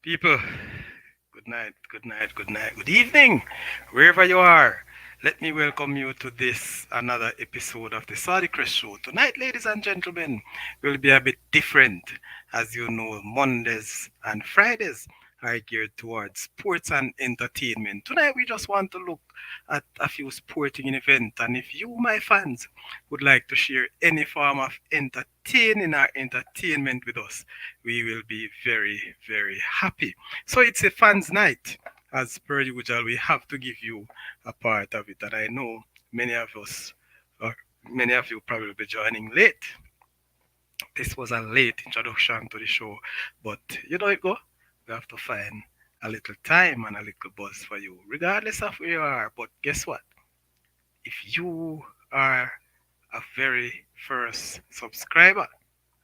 People, good night, good night, good night, good evening, wherever you are. Let me welcome you to this another episode of the Saudichress Show. Tonight, ladies and gentlemen, will be a bit different. As you know, Mondays and Fridays are geared towards sports and entertainment. Tonight, we just want to look at a few sporting events. And if you, my fans, would like to share any form of entertaining or entertainment with us, we will be very, very happy. So it's a fans' night. As per usual, we have to give you a part of it. And I know many of us, or many of you probably be joining late. This was a late introduction to the show, but you know it go. We have to find a little time and a little buzz for you, regardless of where you are. But guess what? If you are a very first subscriber,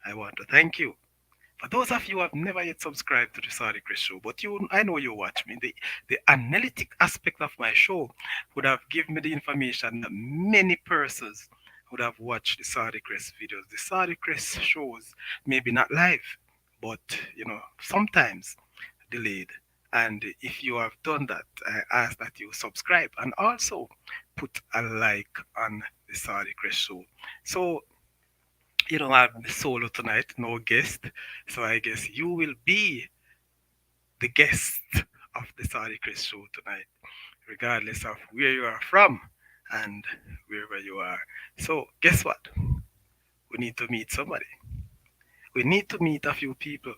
I want to thank you. For those of you who have never yet subscribed to the Saudichress Show, but I know you watch me, the analytic aspect of my show would have given me the information that many persons would have watched the Saudichress videos. The Saudichress shows, maybe not live, but sometimes delayed. And if you have done that, I ask that you subscribe and also put a like on the Saudichress Show. So I'm solo tonight, no guest. So I guess you will be the guest of the Saudichress Show tonight, regardless of where you are from and wherever you are. So guess what? We need to meet somebody. We need to meet a few people.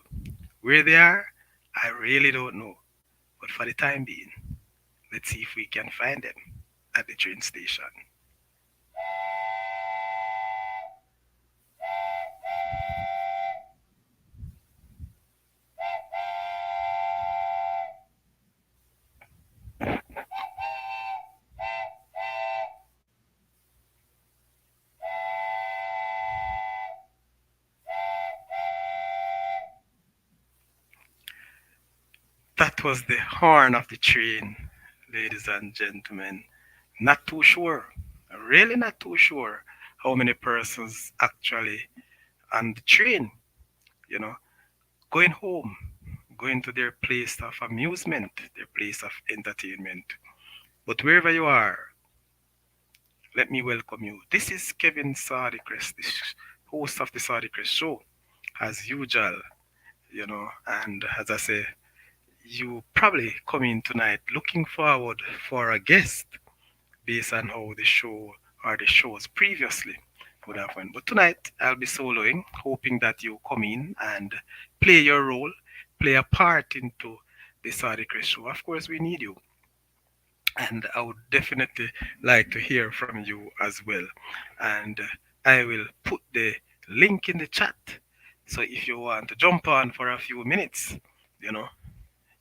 Where they are, I really don't know. But for the time being, let's see if we can find them at the train station. That was the horn of the train, ladies and gentlemen. Not too sure, really not too sure how many persons actually on the train, you know, going home, going to their place of amusement, their place of entertainment. But wherever you are, let me welcome you. This is Kevin Saudichress, the host of the Saudichress Show, as usual, and as I say, you probably come in tonight looking forward for a guest based on how the show or the shows previously would have went. But tonight I'll be soloing, hoping that you come in and play your role, play a part into the Saudichress Show. Of course, we need you, and I would definitely like to hear from you as well. And I will put the link in the chat. So if you want to jump on for a few minutes, you know,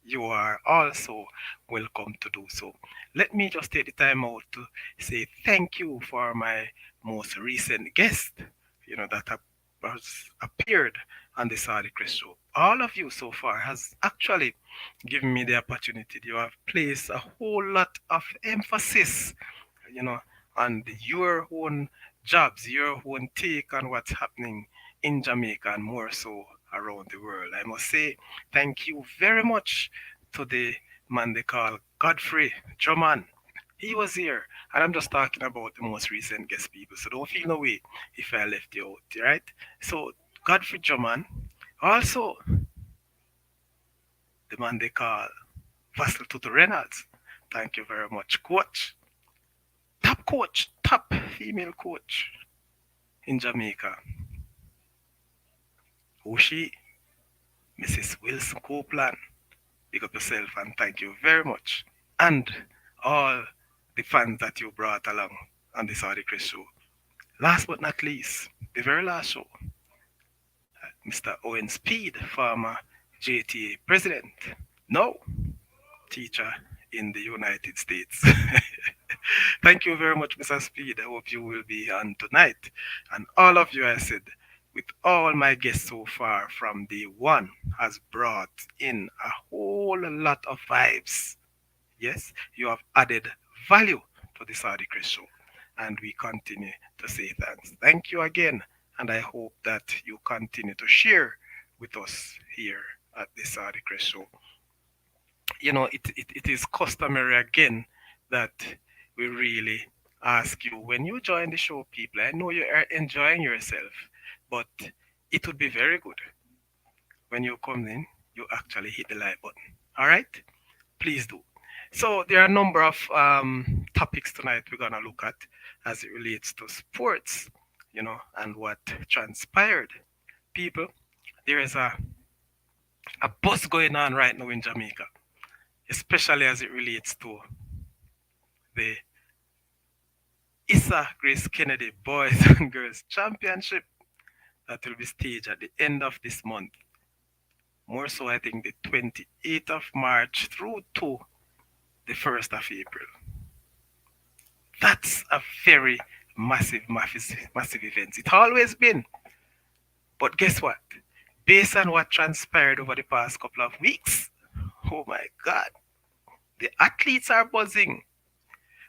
you are also welcome to do so. Let me just take the time out to say thank you for my most recent guest, that has appeared on the Saudichress Show. All of you so far has actually given me the opportunity. You have placed a whole lot of emphasis, you know, on your own jobs, your own take on what's happening in Jamaica and more so around the world. I must say thank you very much to the man they call Godfrey Drummond. He was here, and I'm just talking about the most recent guest people, so don't feel no way if I left you out, right? So, Godfrey Drummond, also the man they call Vassal Tutu Reynolds. Thank you very much, coach, top female coach in Jamaica. Who she? Mrs. Wilson Copeland. Big up yourself and thank you very much. And all the fans that you brought along on the Saudi Chris show. Last but not least, the very last show, Mr. Owen Speed, former JTA president, now teacher in the United States. Thank you very much, Mr. Speed. I hope you will be on tonight. And all of you, I said, with all my guests so far from day one, has brought in a whole lot of vibes. Yes, you have added value to the Saudichress show. And we continue to say thanks. Thank you again. And I hope that you continue to share with us here at the Saudichress show. it is customary again that we really ask you when you join the show, people. I know you are enjoying yourself, but it would be very good when you come in, you actually hit the like button. All right? Please do. So there are a number of topics tonight we're gonna look at as it relates to sports, and what transpired. People, there is a buzz going on right now in Jamaica, especially as it relates to the Issa Grace Kennedy Boys and Girls Championship that will be staged at the end of this month. More so, I think the 28th of March through to the 1st of April. That's a very massive event. It's always been. But guess what? Based on what transpired over the past couple of weeks, oh my God, the athletes are buzzing,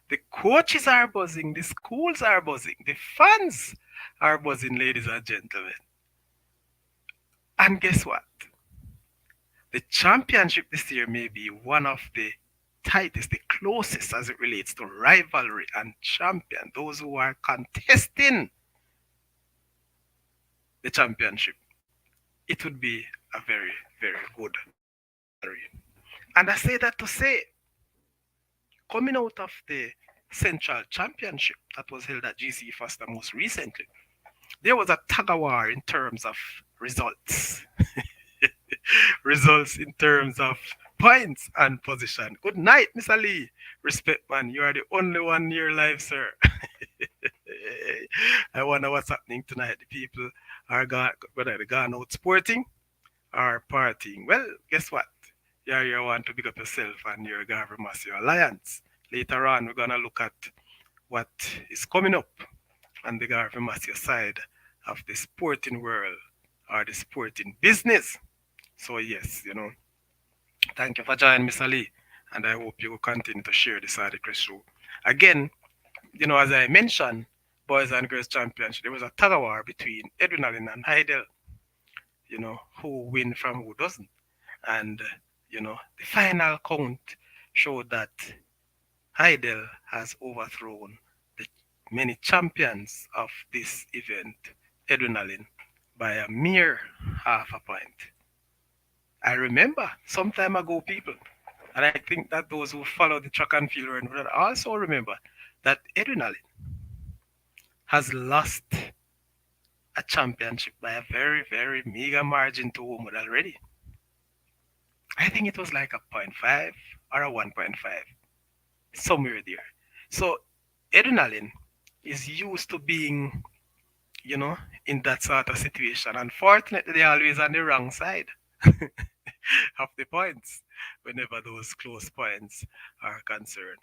the coaches are buzzing, the schools are buzzing, the fans are buzzing, ladies and gentlemen. And guess what? The championship this year may be one of the tightest, the closest as it relates to rivalry and champion, those who are contesting the championship. It would be a very, very good rivalry. And I say that to say, coming out of the Central Championship that was held at GC Foster most recently, there was a tug of war in terms of results. Results in terms of points and position. Good night, Mr. Lee. Respect, man. You are the only one near live, sir. I wonder what's happening tonight. The people are gone, whether they're gone out sporting or partying. Well, guess what? You want to pick up yourself and your Garvey Massey Alliance. Later on, we're going to look at what is coming up on the Garvey Massey side of the sporting world or the sporting business. So, yes, thank you for joining, Mr. Lee. And I hope you will continue to share the Saudichress Show. Again, as I mentioned, Boys and Girls Championship, there was a tug of war between Edwin Allen and Heidel, who win from who doesn't. And, the final count showed that Heidel has overthrown the many champions of this event, Edwin Allen, by a mere half a point. I remember some time ago, people, and I think that those who follow the track and field will also remember that Edwin Allen has lost a championship by a very, very meager margin to Homewood already. I think it was like a 0.5 or a 1.5, somewhere there. So Edwin Allen is used to being, in that sort of situation. Unfortunately, they're always on the wrong side of the points whenever those close points are concerned,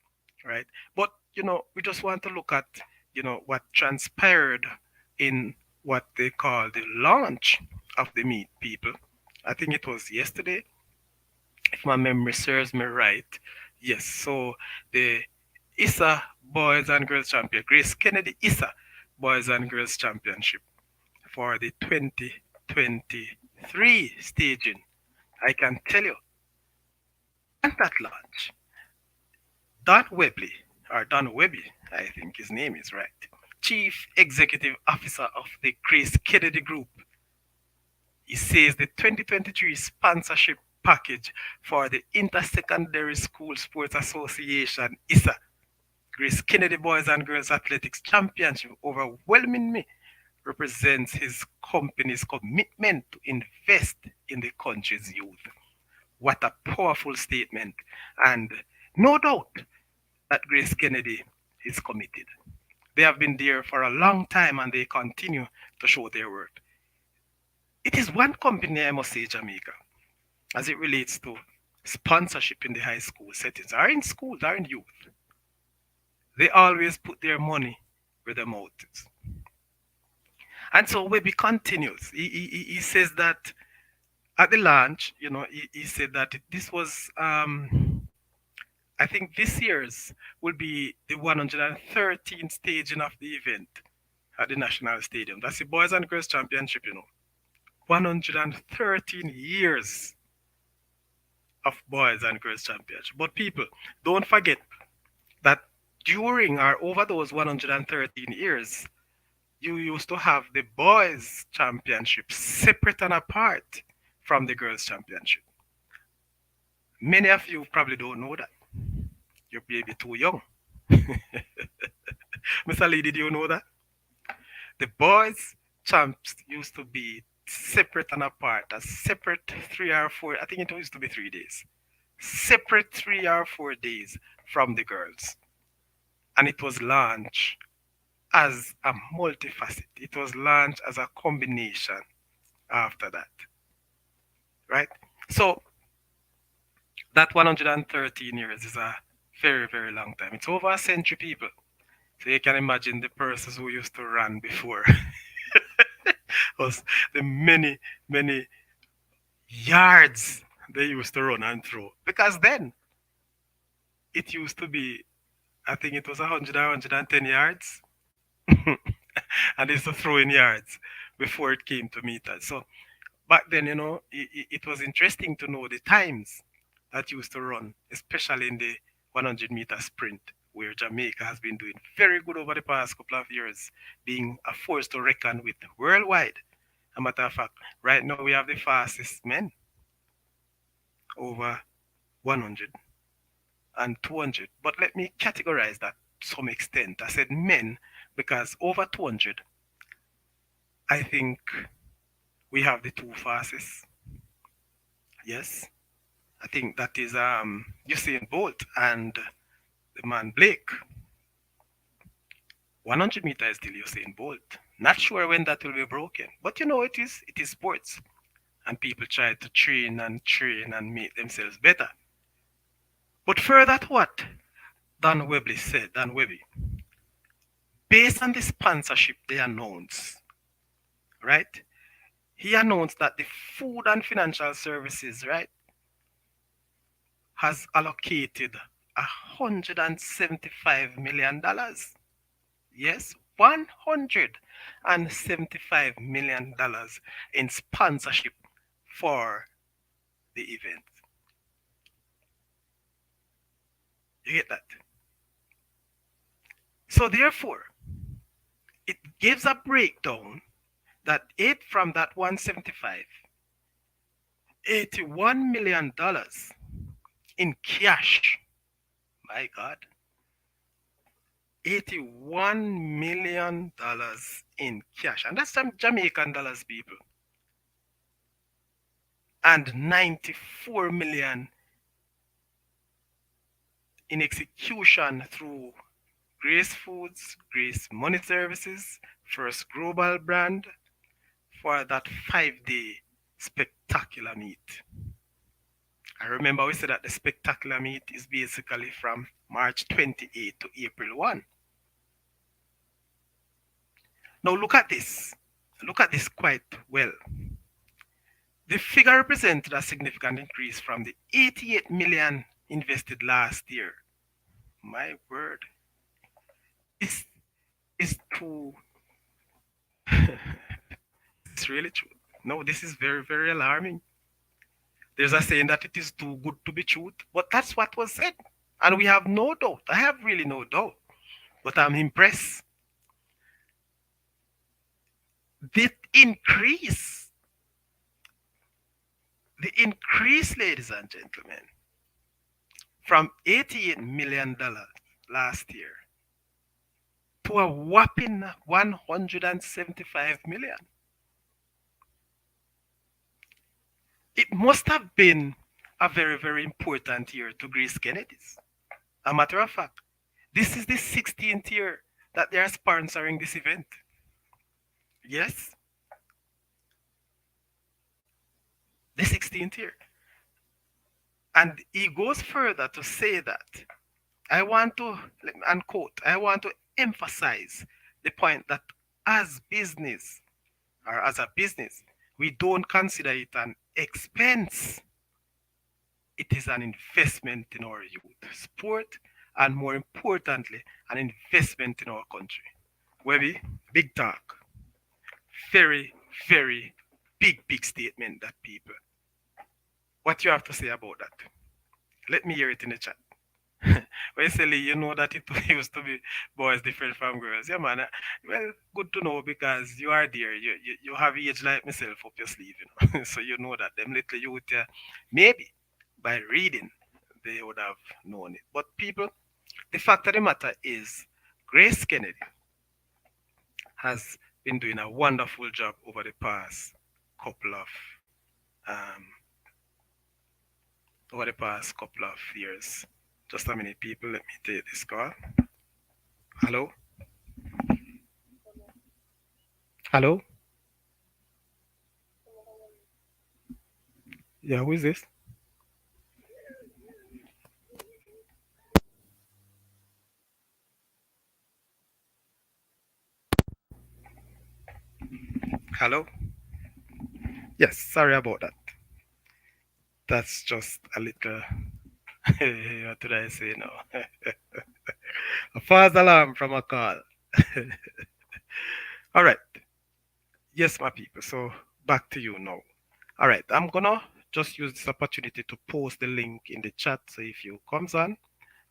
right? But we just want to look at what transpired in what they call the launch of the meet, people. I think it was yesterday, if my memory serves me right. Yes, so the ISA Boys and Girls Champion, Grace Kennedy ISA Boys and Girls Championship for the 2023 staging. I can tell you, at that launch, Don Webby, I think his name is right, Chief Executive Officer of the Grace Kennedy Group, he says the 2023 sponsorship package for the Intersecondary School Sports Association, ISA, Grace Kennedy Boys and Girls Athletics Championship, overwhelmingly represents his company's commitment to invest in the country's youth. What a powerful statement. And no doubt that Grace Kennedy is committed. They have been there for a long time and they continue to show their worth. It is one company, I must say, Jamaica, as it relates to sponsorship in the high school settings, or in schools, or in youth. They always put their money where their mouth is. And so Webby continues. He says that at the launch, he said that this was, I think this year's will be the 113th staging of the event at the National Stadium. That's the Boys and Girls Championship, 113 years. of boys and girls championship. But people, don't forget that during or over those 113 years, you used to have the boys championship separate and apart from the girls championship. Many of you probably don't know that. You're maybe too young. Mr. Lee, did you know that? The boys champs used to be separate and apart, a separate 3 or 4, I think it used to be 3 days, separate 3 or 4 days from the girls. And it was launched as a multifaceted, it was launched as a combination after that, right? So that 113 years is a very, very long time. It's over a century, people. So you can imagine the persons who used to run before us, the many, many yards they used to run and throw. Because then it used to be, I think it was 100 or 110 yards. And they used to throw in yards before it came to meters. So back then, it was interesting to know the times that used to run, especially in the 100-meter sprint, where Jamaica has been doing very good over the past couple of years, being a force to reckon with worldwide. A matter of fact, right now we have the fastest men over 100 and 200. But let me categorize that to some extent. I said men because over 200, I think we have the two fastest. Yes, I think that is Usain Bolt and the man Blake. 100 meter is still Usain Bolt. Not sure when that will be broken, but it is sports, and people try to train and make themselves better. But further to what Dan Webby, based on the sponsorship they announced, right? He announced that the Food and Financial Services, right, has allocated $175 million. Yes, $175 million in sponsorship for the event. You get that? So therefore, it gives a breakdown that eight from that 175, $81 million in cash. My God. $81 million in cash. And that's some Jamaican dollars, people. And 94 million in execution through Grace Foods, Grace Money Services, First Global Brand for that 5-day spectacular meet. I remember we said that the spectacular meet is basically from March 28 to April 1. Now look at this. Look at this quite well. The figure represented a significant increase from the 88 million invested last year. My word. This is too. It's really true. No, this is very, very alarming. There's a saying that it is too good to be true, but that's what was said. And we have no doubt. I have really no doubt. But I'm impressed. The increase, ladies and gentlemen, from $88 million last year to a whopping 175 million. It must have been a very, very important year to Grace Kennedy's. A matter of fact, this is the 16th year that they are sponsoring this event. Yes, the 16th year. And he goes further to say that I want to, unquote, I want to emphasize the point that as business, or as a business, we don't consider it an expense. It is an investment in our youth, sport, and more importantly, an investment in our country. Webby, big talk. Very, very big, big statement that people. What you have to say about that? Let me hear it in the chat. Basically, you know that it used to be boys different from girls. Yeah, man. Well, good to know because you are there. You have age like myself up your sleeve, you know. So you know that them little youth, maybe by reading, they would have known it. But people, the fact of the matter is, Grace Kennedy has been doing a wonderful job couple of um, over the past couple of years. Just a minute, people. Let me take this call. Hello, hello. Yeah, who is this? Hello. Yes, sorry about that. That's just a little. What did I say now? A false alarm from a call. All right. Yes, my people. So back to you now. All right. I'm gonna just use this opportunity to post the link in the chat. So if you comes on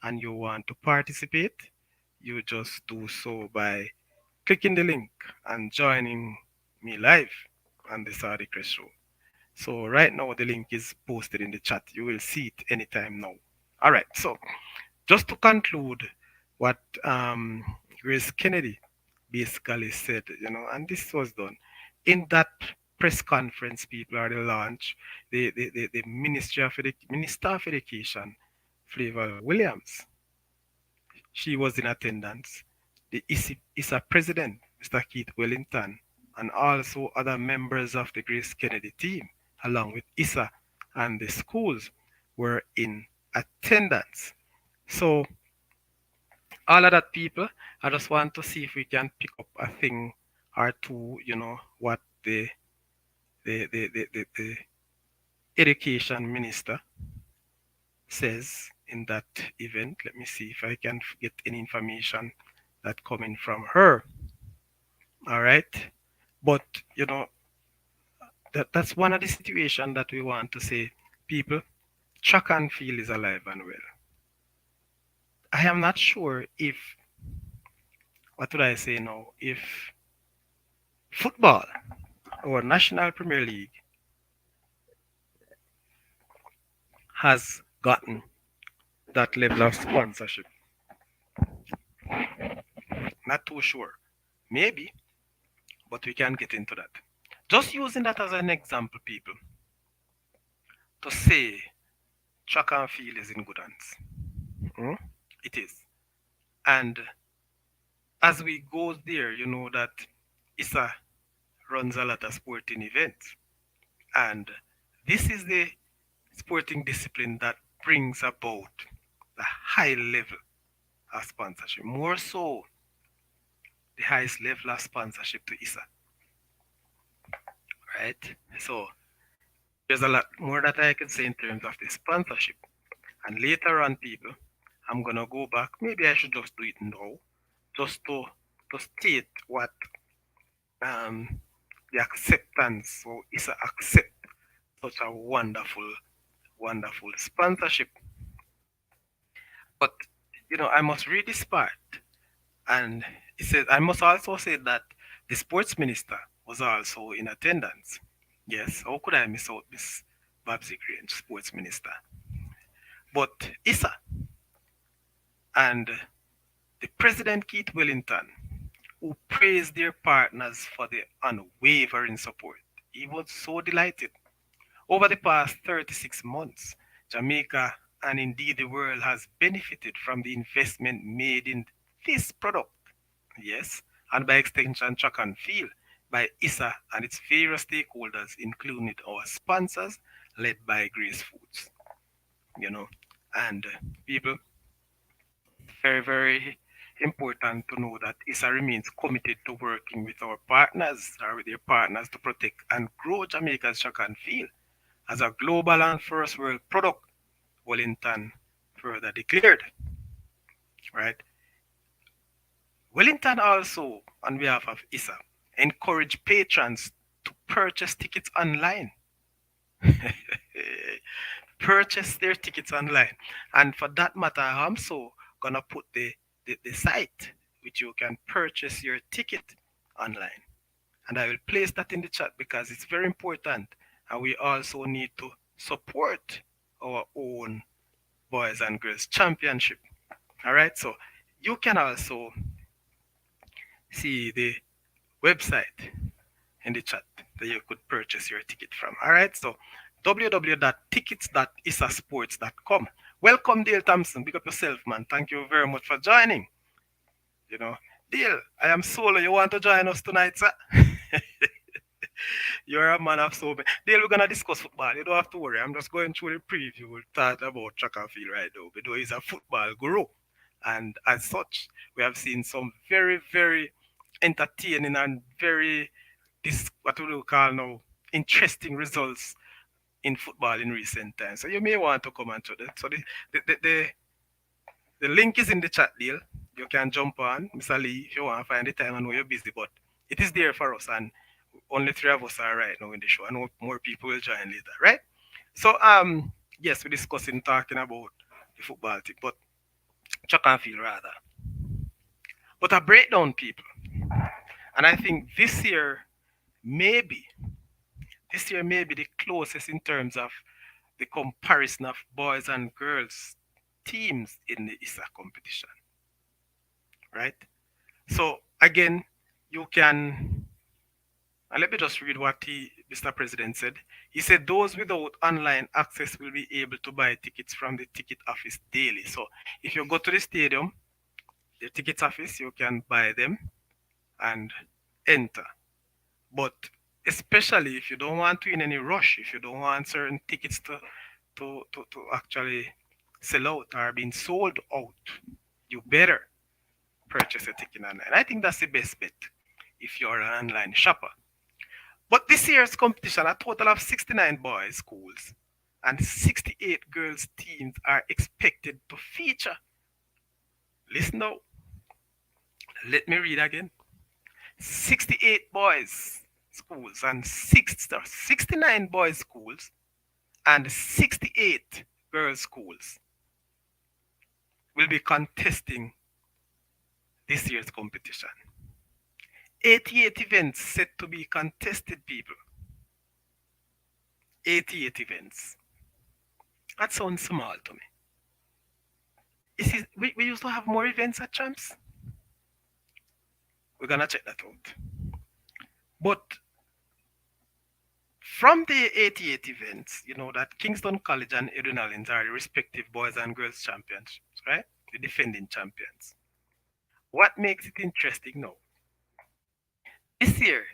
and you want to participate, you just do so by clicking the link and joining me live on the Saudichress Show. So right now the link is posted in the chat. You will see it anytime now. All right. So just to conclude what Grace Kennedy basically said, and this was done in that press conference, people are the launch, the Minister of Education, Flavor Williams, she was in attendance. The ISA president, Mr. Keith Wellington, and also other members of the Grace Kennedy team, along with ISA and the schools, were in attendance. So all of that people, I just want to see if we can pick up a thing or two, what the education minister says in that event. Let me see if I can get any information that coming from her. All right. But that's one of the situation that we want to say, people, track and field is alive and well. I am not sure if, what would I say now, if football or National Premier League has gotten that level of sponsorship. Not too sure. Maybe, but we can get into that. Just using that as an example, people, to say track and field is in good hands. It is. And as we go there, you know that ISA runs a lot of sporting events. And this is the sporting discipline that brings about the high level of sponsorship. More so, the highest level of sponsorship to ISA. Right? So there's a lot more that I can say in terms of the sponsorship. And later on, people, I'm gonna go back. Maybe I should just do it now, just to state what the acceptance, so it's a accept such a wonderful sponsorship. But I must read this part, and it says I must also say that the sports minister was also in attendance. Yes, how could I miss out Miss Babsy Grange, sports minister? But ISA and the President Keith Wellington, who praised their partners for their unwavering support. He was so delighted. Over the past 36 months, Jamaica and indeed the world has benefited from the investment made in this product. Yes, and by extension, track and field by ISA and its various stakeholders, including our sponsors led by Grace Foods. And people, very important to know that ISA remains committed to working with our partners or with their partners to protect and grow Jamaica's track and field as a global and first world product, Wellington further declared. Right? Wellington also, on behalf of ISA, encouraged patrons to purchase tickets online. Purchase their tickets online. And for that matter, I'm so gonna put the site which you can purchase your ticket online. And I will place that in the chat because it's very important. And we also need to support our own boys and girls championship. All right, so you can also see the website in the chat that you could purchase your ticket from. All right, so www.tickets.isasports.com. Welcome, Dale Thompson. Pick up yourself, man. Thank you very much for joining. You know, Dale, I am solo. You want to join us tonight, sir? You're a man of so many. Dale, we're gonna discuss football. You don't have to worry. I'm just going through the preview. We'll talk about track and field right now. Because he's a football guru, and as such, we have seen some very, very entertaining and very this what we will call now interesting results in football in recent times. So you may want to comment on that. So the link is in the chat deal. You can jump on, Mr. Lee, if you want to find the time. I know you're busy, but it is there for us, and only three of us are right now in the show. I know more people will join later, right? So yes, we're discussing talking about the football thing, but track and field rather. But a breakdown, people. And I think maybe this year may be the closest in terms of the comparison of boys and girls teams in the ISA competition, right? So again, you can, and let me just read what Mr. President said. He said those without online access will be able to buy tickets from the ticket office daily. So if you go to the stadium, the ticket office, you can buy them and enter. But especially if you don't want to in any rush, if you don't want certain tickets to actually sell out or being sold out, you better purchase a ticket online. I think that's the best bet if you're an online shopper. But this year's competition, a total of 69 boys schools and 68 girls teams are expected to feature. Listen now. Let me read again. 68 boys schools and 69 boys schools and 68 girls schools will be contesting this year's competition. 88 events set to be contested, people. 88 events. That sounds small to me. We used to have more events at Champs. We're gonna check that out. But from the 88 events, you know that Kingston College and Edwin Allens are the respective boys and girls champions, right? The defending champions. What makes it interesting now? This year,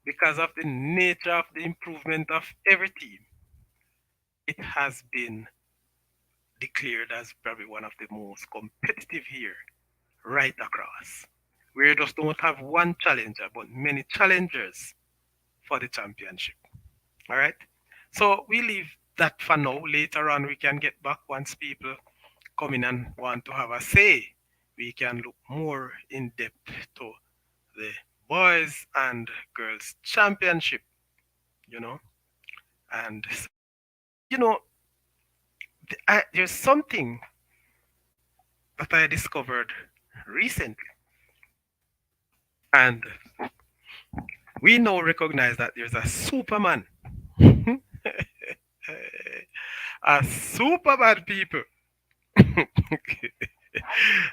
because of the nature of the improvement of every team, it has been declared as probably one of the most competitive here right across. We just don't have one challenger, but many challengers for the championship. All right. So we leave that for now. Later on, we can get back once people come in and want to have a say. We can look more in depth to the boys and girls championship, you know. And, you know, there's something that I discovered recently. And we now recognize that there's a Superman. A Superman, people.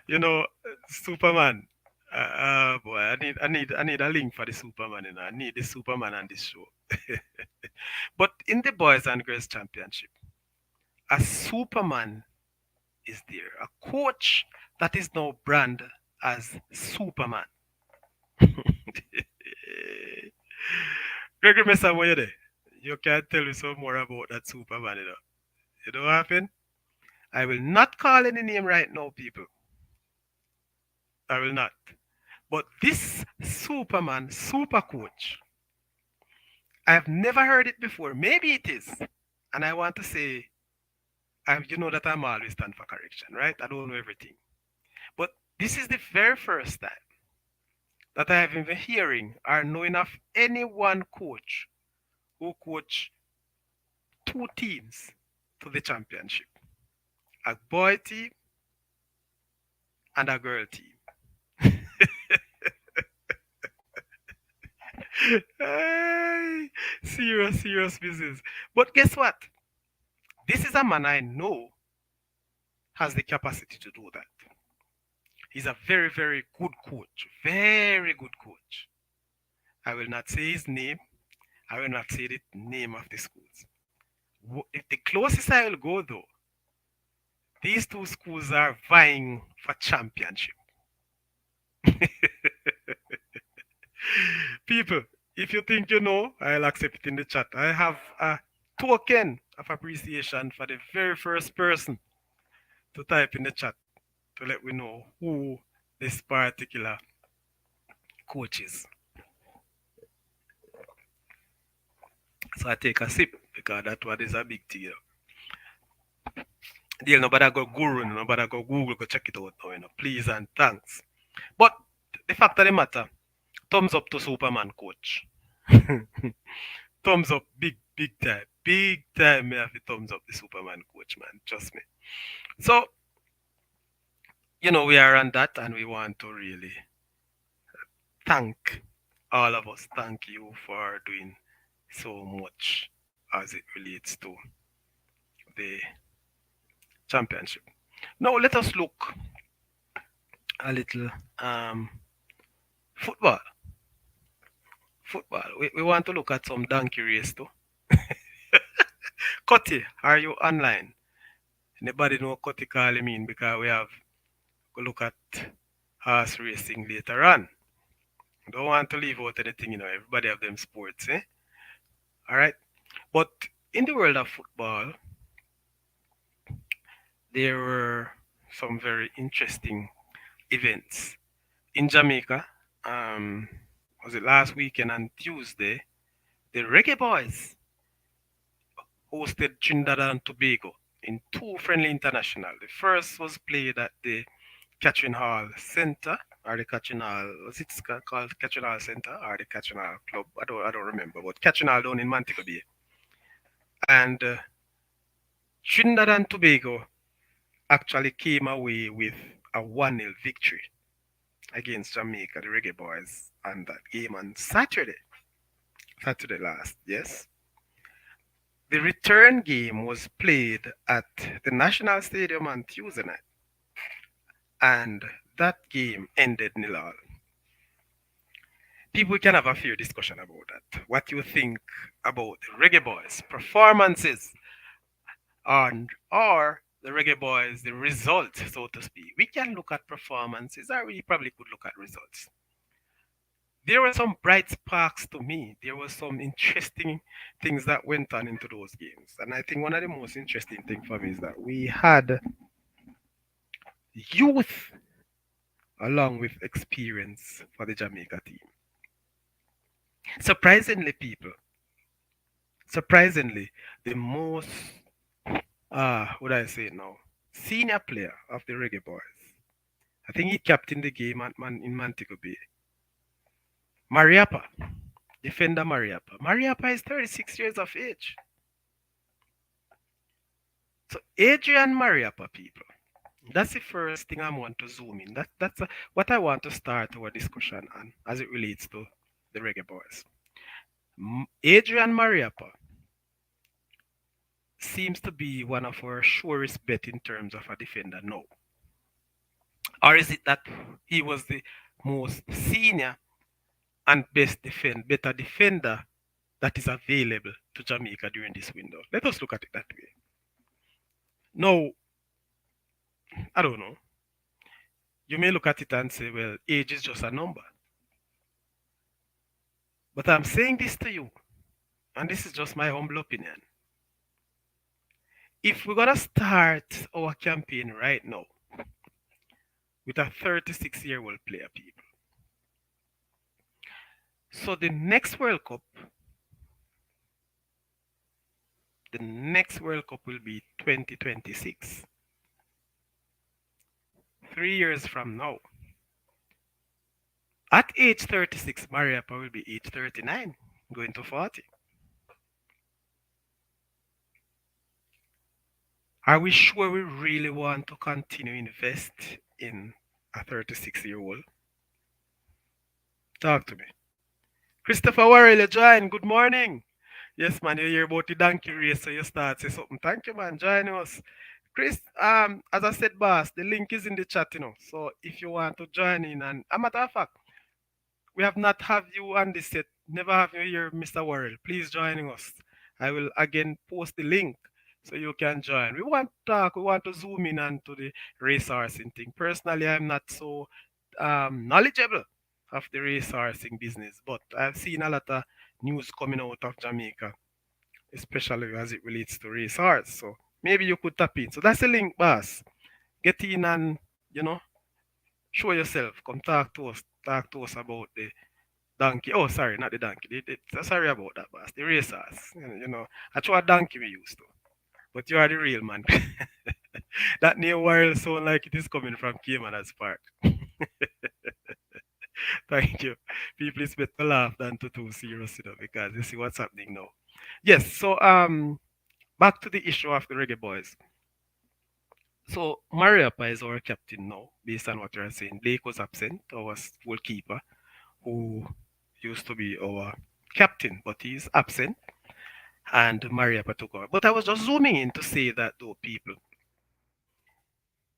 You know, Superman. Boy, I need a link for the Superman. You know, I need the Superman on this show. But in the boys and girls championship, a Superman is there, a coach that is now branded as Superman. Gregory Mesa, where you there? You can tell me some more about that Superman, you know. You know what happened? I will not call any name right now, people. I will not. But this Superman, super coach, I have never heard it before. Maybe it is. And I want to say, you know that I'm always stand for correction, right? I don't know everything. But this is the very first time that I have been hearing or knowing of any one coach who coach two teams to the championship: a boy team and a girl team. Hey, serious, serious business. But guess what? This is a man I know has the capacity to do that. He's a very, very good coach. Very good coach. I will not say his name. I will not say the name of the schools. If the closest I will go though, these two schools are vying for championship. People, if you think you know, I'll accept it in the chat. I have a token of appreciation for the very first person to type in the chat to let me know who this particular coach is. So I take a sip because that one is a big deal. Deal nobody go guru, nobody go Google, go check it out now, Please and thanks. But the fact of the matter, thumbs up to Superman coach. Thumbs up, big, big time. Big time, me have to thumbs up the Superman coach, man. Trust me. So, we are on that and we want to really thank all of us. Thank you for doing so much as it relates to the championship. Now, let us look a little football. Football. We want to look at some donkey race too. Cutty, are you online? Anybody know what Cutty call mean? Because we have to look at horse racing later on. Don't want to leave out anything, Everybody have them sports, eh? All right. But in the world of football, there were some very interesting events in Jamaica. Was it last weekend on Tuesday? The Reggae Boys hosted Trinidad and Tobago in two friendly international. The first was played at the Catherine Hall Center, or the Catherine Hall, was it called Catherine Hall Center, or the Catherine Hall Club? I don't remember, but Catherine Hall down in Montego Bay. And Trinidad and Tobago actually came away with a 1-0 victory against Jamaica, the Reggae Boys, and that game on Saturday last, yes. The return game was played at the National Stadium on Tuesday night, and that game ended 0-0. People can have a fair discussion about that. What you think about the Reggae Boys' performances or the Reggae Boys, the result, so to speak. We can look at performances, or we probably could look at results. There were some bright sparks to me. There were some interesting things that went on into those games. And I think one of the most interesting things for me is that we had youth along with experience for the Jamaica team. Surprisingly, the most, what do I say now, senior player of the Reggae Boys, I think he captained the game in Montego Bay. Mariappa, defender Mariappa. Mariappa is 36 years of age. So Adrian Mariappa, people. That's the first thing I want to zoom in. That's what I want to start our discussion on as it relates to the Reggae Boys. Adrian Mariappa seems to be one of our surest bet in terms of a defender now. Or is it that he was the most senior and better defender that is available to Jamaica during this window? Let us look at it that way. Now, I don't know. You may look at it and say, well, age is just a number. But I'm saying this to you, and this is just my humble opinion. If we're going to start our campaign right now with a 36-year-old player, people, so the next World Cup will be 2026. 3 years from now. At age 36, Mariappa will be age 39, going to 40. Are we sure we really want to continue invest in a 36-year-old? Talk to me. Christopher Warrell, you join. Good morning. Yes, man, you hear about the donkey race, so you start say something. Thank you, man. Join us. Chris, as I said, boss, the link is in the chat, So if you want to join in, and a matter of fact, we have not have you on this set. Never have you here, Mr. Worrell. Please joining us. I will again post the link so you can join. We want to talk. We want to zoom in onto the resourcing thing. Personally, I'm not so knowledgeable of the resourcing business, but I've seen a lot of news coming out of Jamaica, especially as it relates to resource. So maybe you could tap in. So that's the link, boss. Get in and you know show yourself. Come talk to us. Talk to us about the donkey. Oh, sorry, not the donkey. Sorry about that, boss. The racers. I throw a donkey we used to. But you are the real man. That name world sound like it is coming from Cayman Park. Thank you. People is better to laugh than to too serious, because you see what's happening now. Yes, so back to the issue of the reggae boys. So Mariapa is our captain now, based on what you're saying. Blake was absent, our goalkeeper, who used to be our captain, but he's absent, and Mariapa took over. But I was just zooming in to say that, though, people,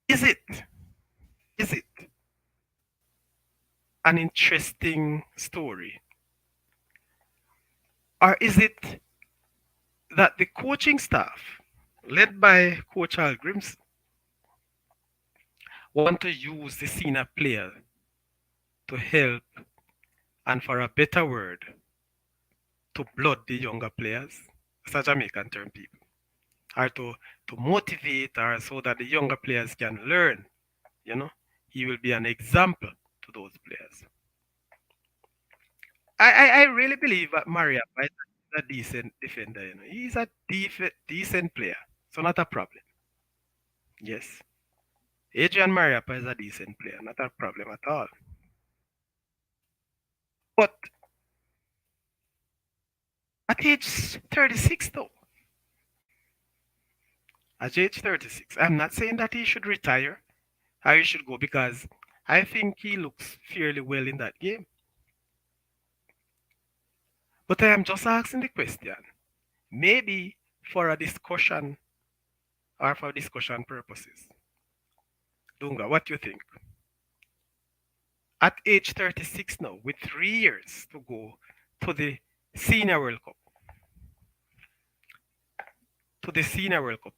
is it is it an interesting story, or is it that the coaching staff, led by Coach Al Grims, want to use the senior player to help, and for a better word, to blood the younger players? That's a Jamaican term, people. Or to motivate, or so that the younger players can learn. You know, he will be an example to those players. I really believe that Maria is a decent defender. He's a decent player, so not a problem. Yes, Adrian Mariapa is a decent player, not a problem at all. But at age 36, though, at age 36, I'm not saying that he should retire or he should go, because I think he looks fairly well in that game. But I am just asking the question, maybe for a discussion or for discussion purposes. Dunga, what do you think? At age 36 now, with 3 years to go to the Senior World Cup,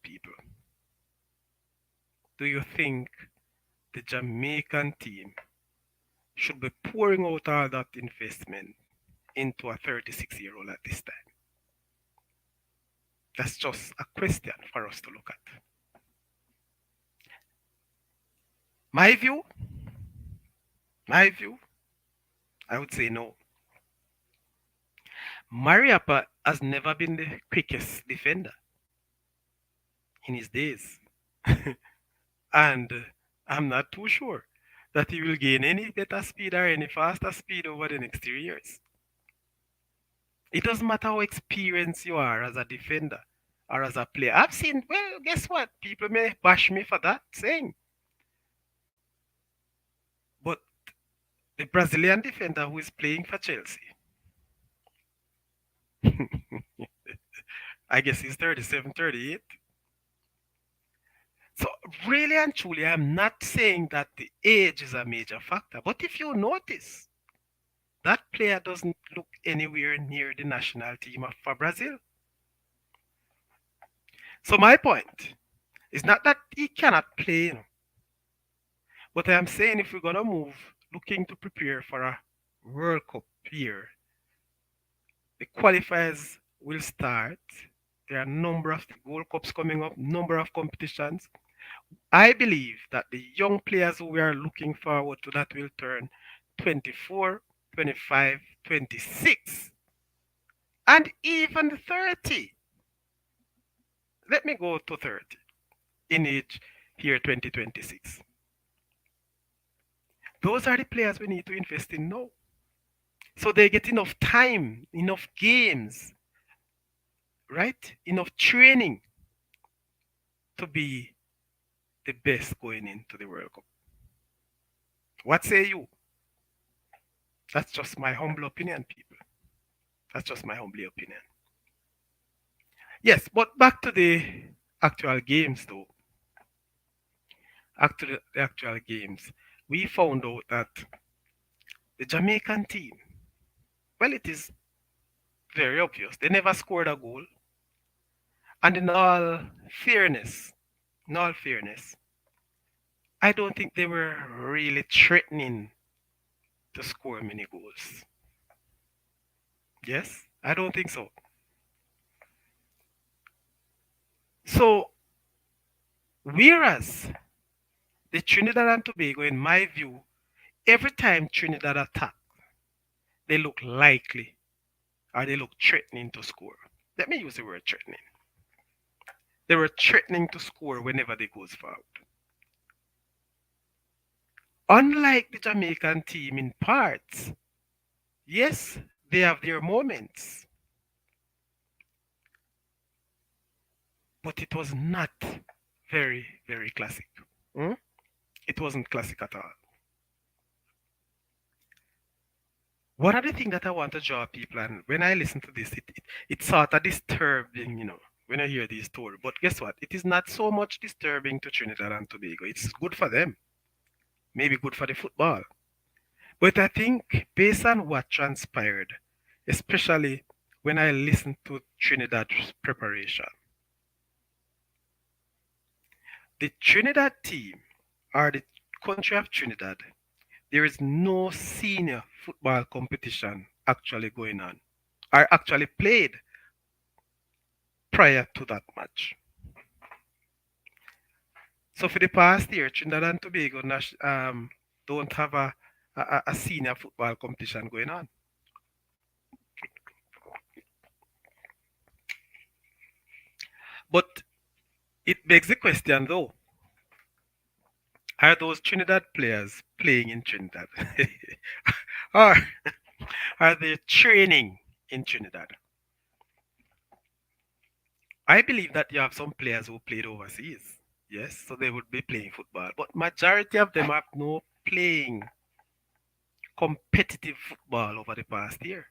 people, do you think the Jamaican team should be pouring out all that investment into a 36-year-old at this time? That's just a question for us to look at. My view, I would say no. Mariapa has never been the quickest defender in his days. And I'm not too sure that he will gain any better speed or any faster speed over the next 3 years. It doesn't matter how experienced you are as a defender or as a player. I've seen, well, guess what? People may bash me for that saying. But the Brazilian defender who is playing for Chelsea, I guess he's 37, 38. So, really and truly, I'm not saying that the age is a major factor. But if you notice, that player doesn't look anywhere near the national team for Brazil. So, my point is not that he cannot play, but I am saying if we're going to move looking to prepare for a World Cup year, the qualifiers will start. There are a number of World Cups coming up, number of competitions. I believe that the young players who we are looking forward to that will turn 24, 25, 26, and even 30. Let me go to 30 in age here 2026. Those are the players we need to invest in now. So they get enough time, enough games, right? Enough training to be the best going into the World Cup. What say you? That's just my humble opinion, people. That's just my humble opinion. Yes, but back to the actual games, though. After the actual games, we found out that the Jamaican team, well, it is very obvious. They never scored a goal. And fairness, in all fairness, I don't think they were really threatening to score many goals. Yes, I don't think so. So, whereas the Trinidad and Tobago, in my view, every time Trinidad attack, they look likely or they look threatening to score. Let me use the word threatening. They were threatening to score whenever they goes forward. Unlike the Jamaican team in parts, yes, they have their moments, but it was not very, very classic. Hmm? It wasn't classic at all. One of the things that I want to draw people, and when I listen to this, it's sort of disturbing, when I hear these stories. But guess what? It is not so much disturbing to Trinidad and Tobago. It's good for them, maybe good for the football. But I think based on what transpired, especially when I listened to Trinidad's preparation, the Trinidad team or the country of Trinidad, there is no senior football competition actually going on or actually played prior to that match. So for the past year, Trinidad and Tobago don't have a senior football competition going on. But it begs the question though, are those Trinidad players playing in Trinidad? or are they training in Trinidad? I believe that you have some players who played overseas. Yes, so they would be playing football. But majority of them have no playing competitive football over the past year.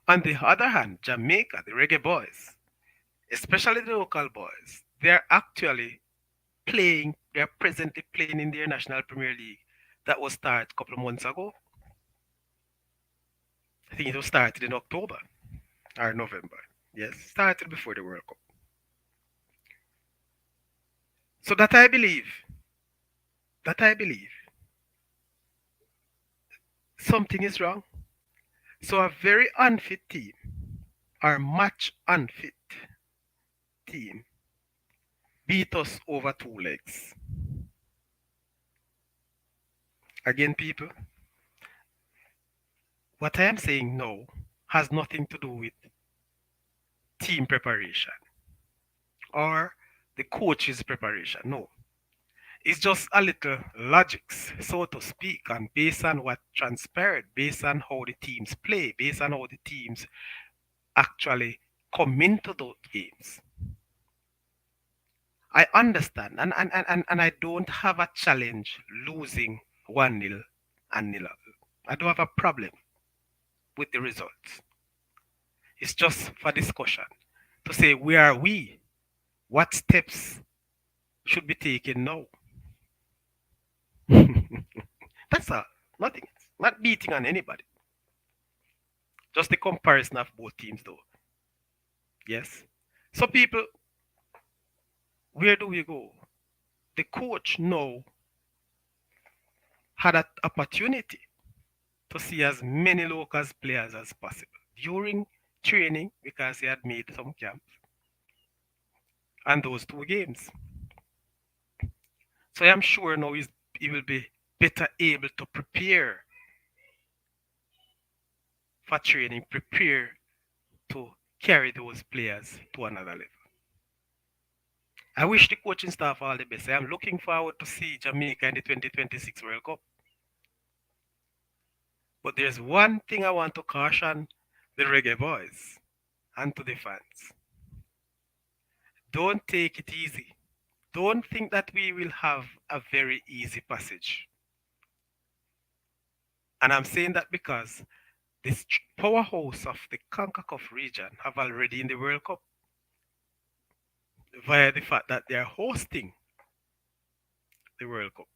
On the other hand, Jamaica, the reggae boys, especially the local boys, they are presently playing in their National Premier League that was started a couple of months ago. I think it was started in October or November. Yes, started before the World Cup. So that I believe something is wrong. So a very unfit team or match unfit team beat us over two legs. Again, people, what I am saying now has nothing to do with team preparation or the coach's preparation. No, it's just a little logics, so to speak, and based on what transpired, based on how the teams play, based on how the teams actually come into those games. I understand, and I don't have a challenge losing 1-0 and nil. I don't have a problem with the results. It's just for discussion to say where are we? What steps should be taken now? That's all. Nothing else. Not beating on anybody. Just the comparison of both teams, though. Yes. So, people, where do we go? The coach now had an opportunity to see as many local players as possible during training because he had made some camps and those two games. So I'm sure now he will be better able to prepare for training, prepare to carry those players to another level. I wish the coaching staff all the best. I am looking forward to see Jamaica in the 2026 World Cup. But there's one thing I want to caution the reggae boys and to the fans. Don't take it easy. Don't think that we will have a very easy passage. And I'm saying that because this powerhouse of the CONCACAF region have already in the World Cup via the fact that they are hosting the World Cup.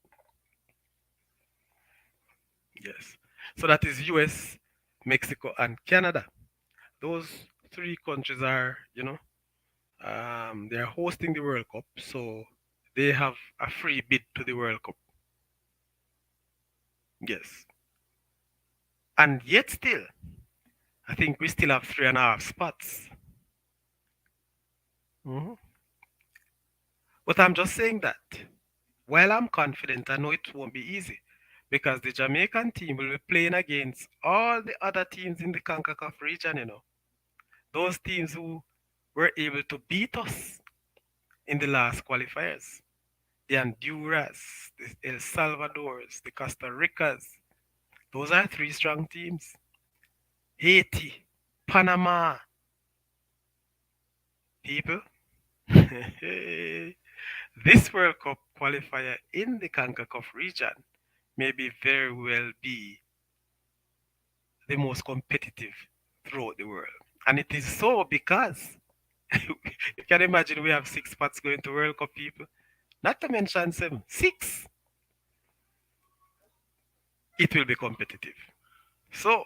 Yes. So that is US, Mexico, and Canada. Those three countries are, they are hosting the World Cup. So they have a free bid to the World Cup. Yes. And yet still, I think we still have 3.5 spots. Mhm. But I'm just saying that while I'm confident, I know it won't be easy because the Jamaican team will be playing against all the other teams in the CONCACAF region. Those teams who were able to beat us in the last qualifiers. The Honduras, the El Salvadors, the Costa Ricas. Those are three strong teams. Haiti, Panama, people. This World Cup qualifier in the CONCACAF region may be very well be the most competitive throughout the world. And it is so because you can imagine we have 6 spots going to World Cup, people. Not to mention seven, six. It will be competitive. So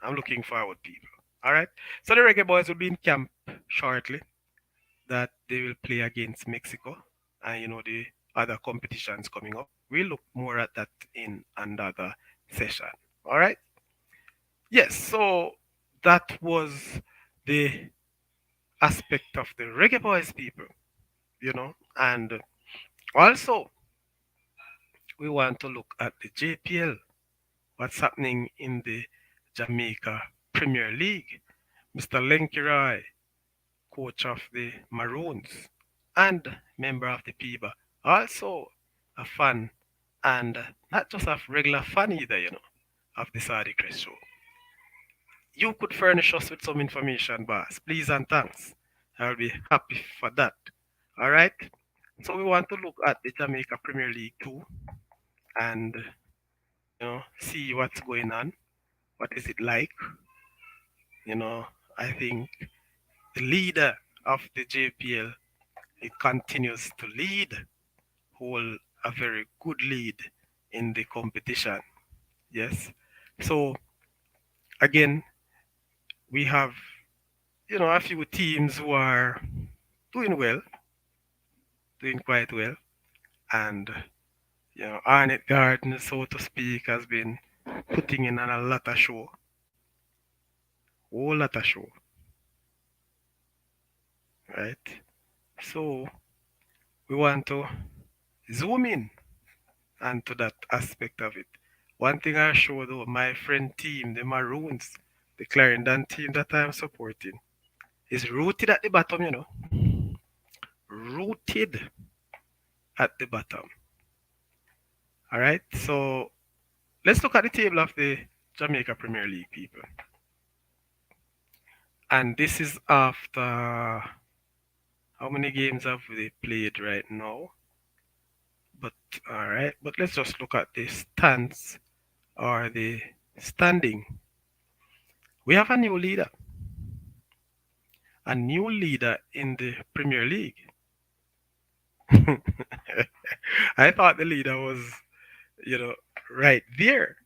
I'm looking forward, people. All right. So the Reggae Boys will be in camp shortly. That they will play against Mexico, and the other competitions coming up. We'll look more at that in another session. All right. Yes. So that was the aspect of the Reggae Boys, people. And also we want to look at the JPL. What's happening in the Jamaica Premier League? Mr. Lenkirai, coach of the Maroons and member of the PIBA. Also a fan and not just a regular fan either, of the Saudichress Show. You could furnish us with some information, boss. Please and thanks. I'll be happy for that. All right. So we want to look at the Jamaica Premier League too and see what's going on. What is it like? You know, I think the leader of the JPL, it continues to lead, hold a very good lead in the competition. Yes. So again, we have a few teams who are doing well, doing quite well, and Arnett Garden, so to speak, has been putting in a lot of show, whole lot of show, right? So we want to zoom in onto that aspect of it. One thing I showed though, my friend team, the Maroons, the Clarendon team that I'm supporting, is rooted at the bottom. Rooted at the bottom. All right. So let's look at the table of the Jamaica Premier League, people. And this is after how many games have they played right now? But all right. But let's just look at the stands or the standing. We have a new leader in the Premier League. I thought the leader was, you know, right there.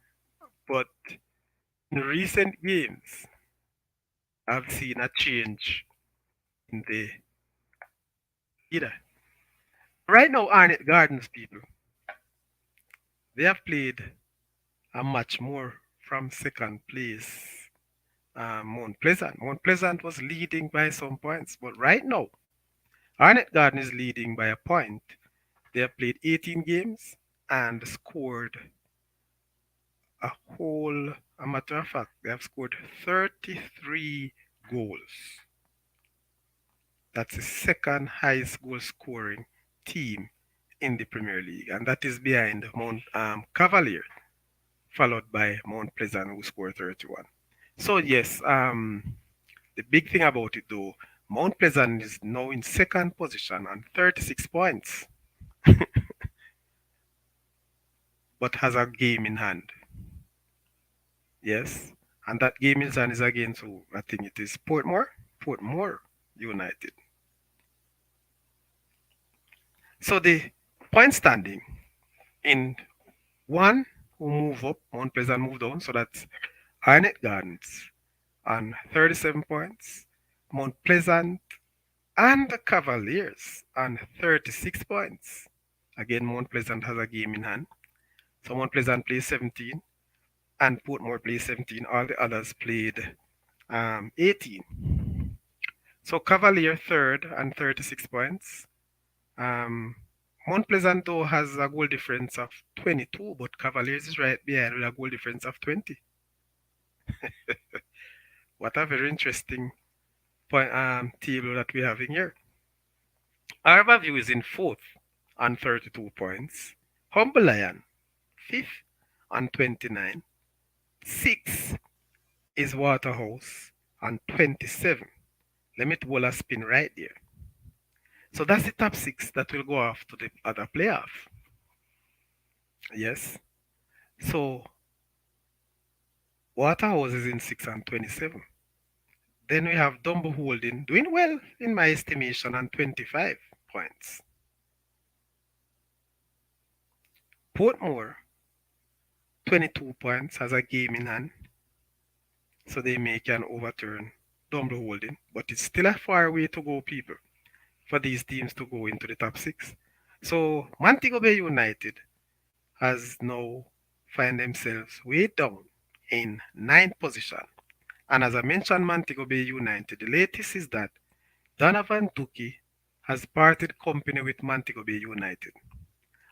But in recent games, I've seen a change in the leader. Right now, Arnett Gardens people, they have played a match more from second place. Mount Pleasant. Mount Pleasant was leading by some points, but right now, Arnett Garden is leading by a point. They have played 18 games and scored a matter of fact, they have scored 33 goals. That's the second highest goal scoring team in the Premier League, and that is behind Mount Cavalier, followed by Mount Pleasant, who scored 31. So, yes, the big thing about it though, Mount Pleasant is now in second position on 36 points, but has a game in hand. Yes, and that game in hand is against who? I think it is Portmore. Portmore United. So the point standing in one who move up, Mount Pleasant move down, so that's Arnett Gardens on 37 points, Mount Pleasant and the Cavaliers on 36 points. Again, Mount Pleasant has a game in hand. So Mount Pleasant plays 17 and Portmore plays 17. All the others played 18. So Cavalier third and 36 points. Um, Mount Pleasant though has a goal difference of 22, but Cavaliers is right behind with a goal difference of 20. What a very interesting point, table that we're having here. Arborview is in fourth on 32 points. Humble Lion, fifth on 29. Sixth is Waterhouse on 27. Let me roll a spin right there. So that's the top six that will go off to the other playoff. Yes. So Waterhouse is in 6 and 27. Then we have Dumbo Holding doing well in my estimation on 25 points. Portmore 22 points has a game in hand, so they may can overturn Dumbo Holding, but it's still a far way to go, people, for these teams to go into the top six. So Montego Bay United has now find themselves way down in ninth position. And as I mentioned, Montego Bay United, the latest is that Donovan Duki has parted company with Montego Bay United.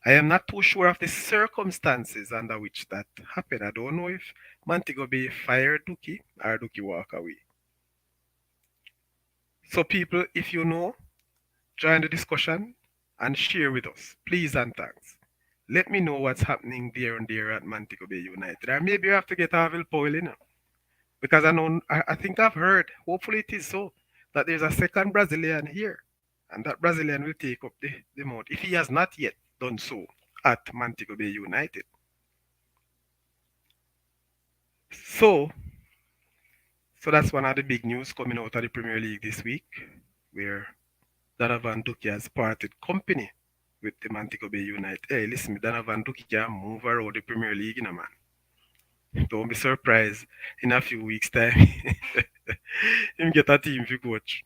I am not too sure of the circumstances under which that happened. I don't know if Montego Bay fired Duki or Duki walk away. So, people, if you know, join the discussion and share with us, please and thanks. Let me know what's happening there and there at Montego Bay United. Or maybe you have to get Avil Powell in. Because I know, I think I've heard, hopefully it is so, that there's a second Brazilian here. And that Brazilian will take up the mount if he has not yet done so at Montego Bay United. So, so that's one of the big news coming out of the Premier League this week, where Donovan Duque has parted company with the Montego Bay United. Hey, listen, Donovan Duque can move around the Premier League, man. Don't be surprised in a few weeks' time him get a team to coach.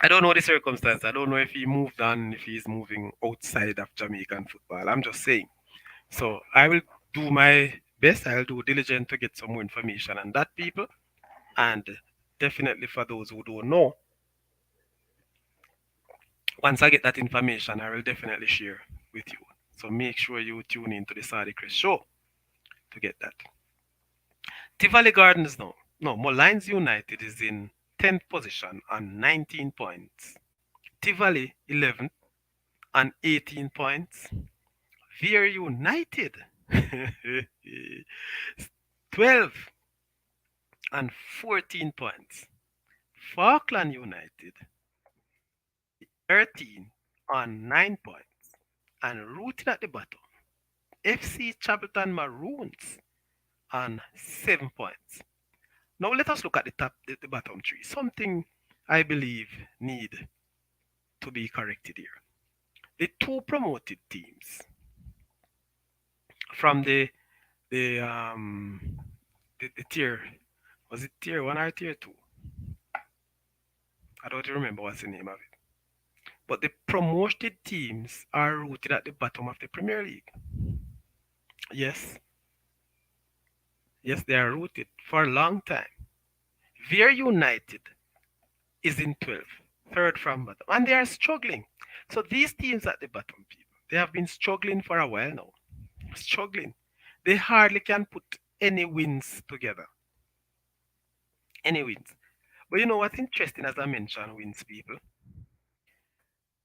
I don't know the circumstance. I don't know if he moved on, if he's moving outside of Jamaican football. I'm just saying. So I will do my best. I'll do diligent to get some more information on that, people. And definitely for those who don't know, once I get that information, I will definitely share with you. So make sure you tune in to the Saudichress Show to get that. Tivoli Gardens now. No, Moulins United is in 10th position on 19 points. Tivoli 11th on 18 points. Veer United 12 and 14 points. Falkland United 13 on 9 points. And rooted at the bottom, FC Chapelton Maroons on 7 points. Now let us look at the bottom three. Something I believe need to be corrected here. The two promoted teams from the tier, was it tier one or tier two? I don't remember what's the name of it. But the promoted teams are rooted at the bottom of the Premier League. Yes. Yes, they are rooted for a long time. Veer United is in 12th, third from bottom, and they are struggling. So these teams at the bottom, people, they have been struggling for a while now. Struggling. They hardly can put any wins together. Any wins. But you know what's interesting, as I mentioned, wins, people?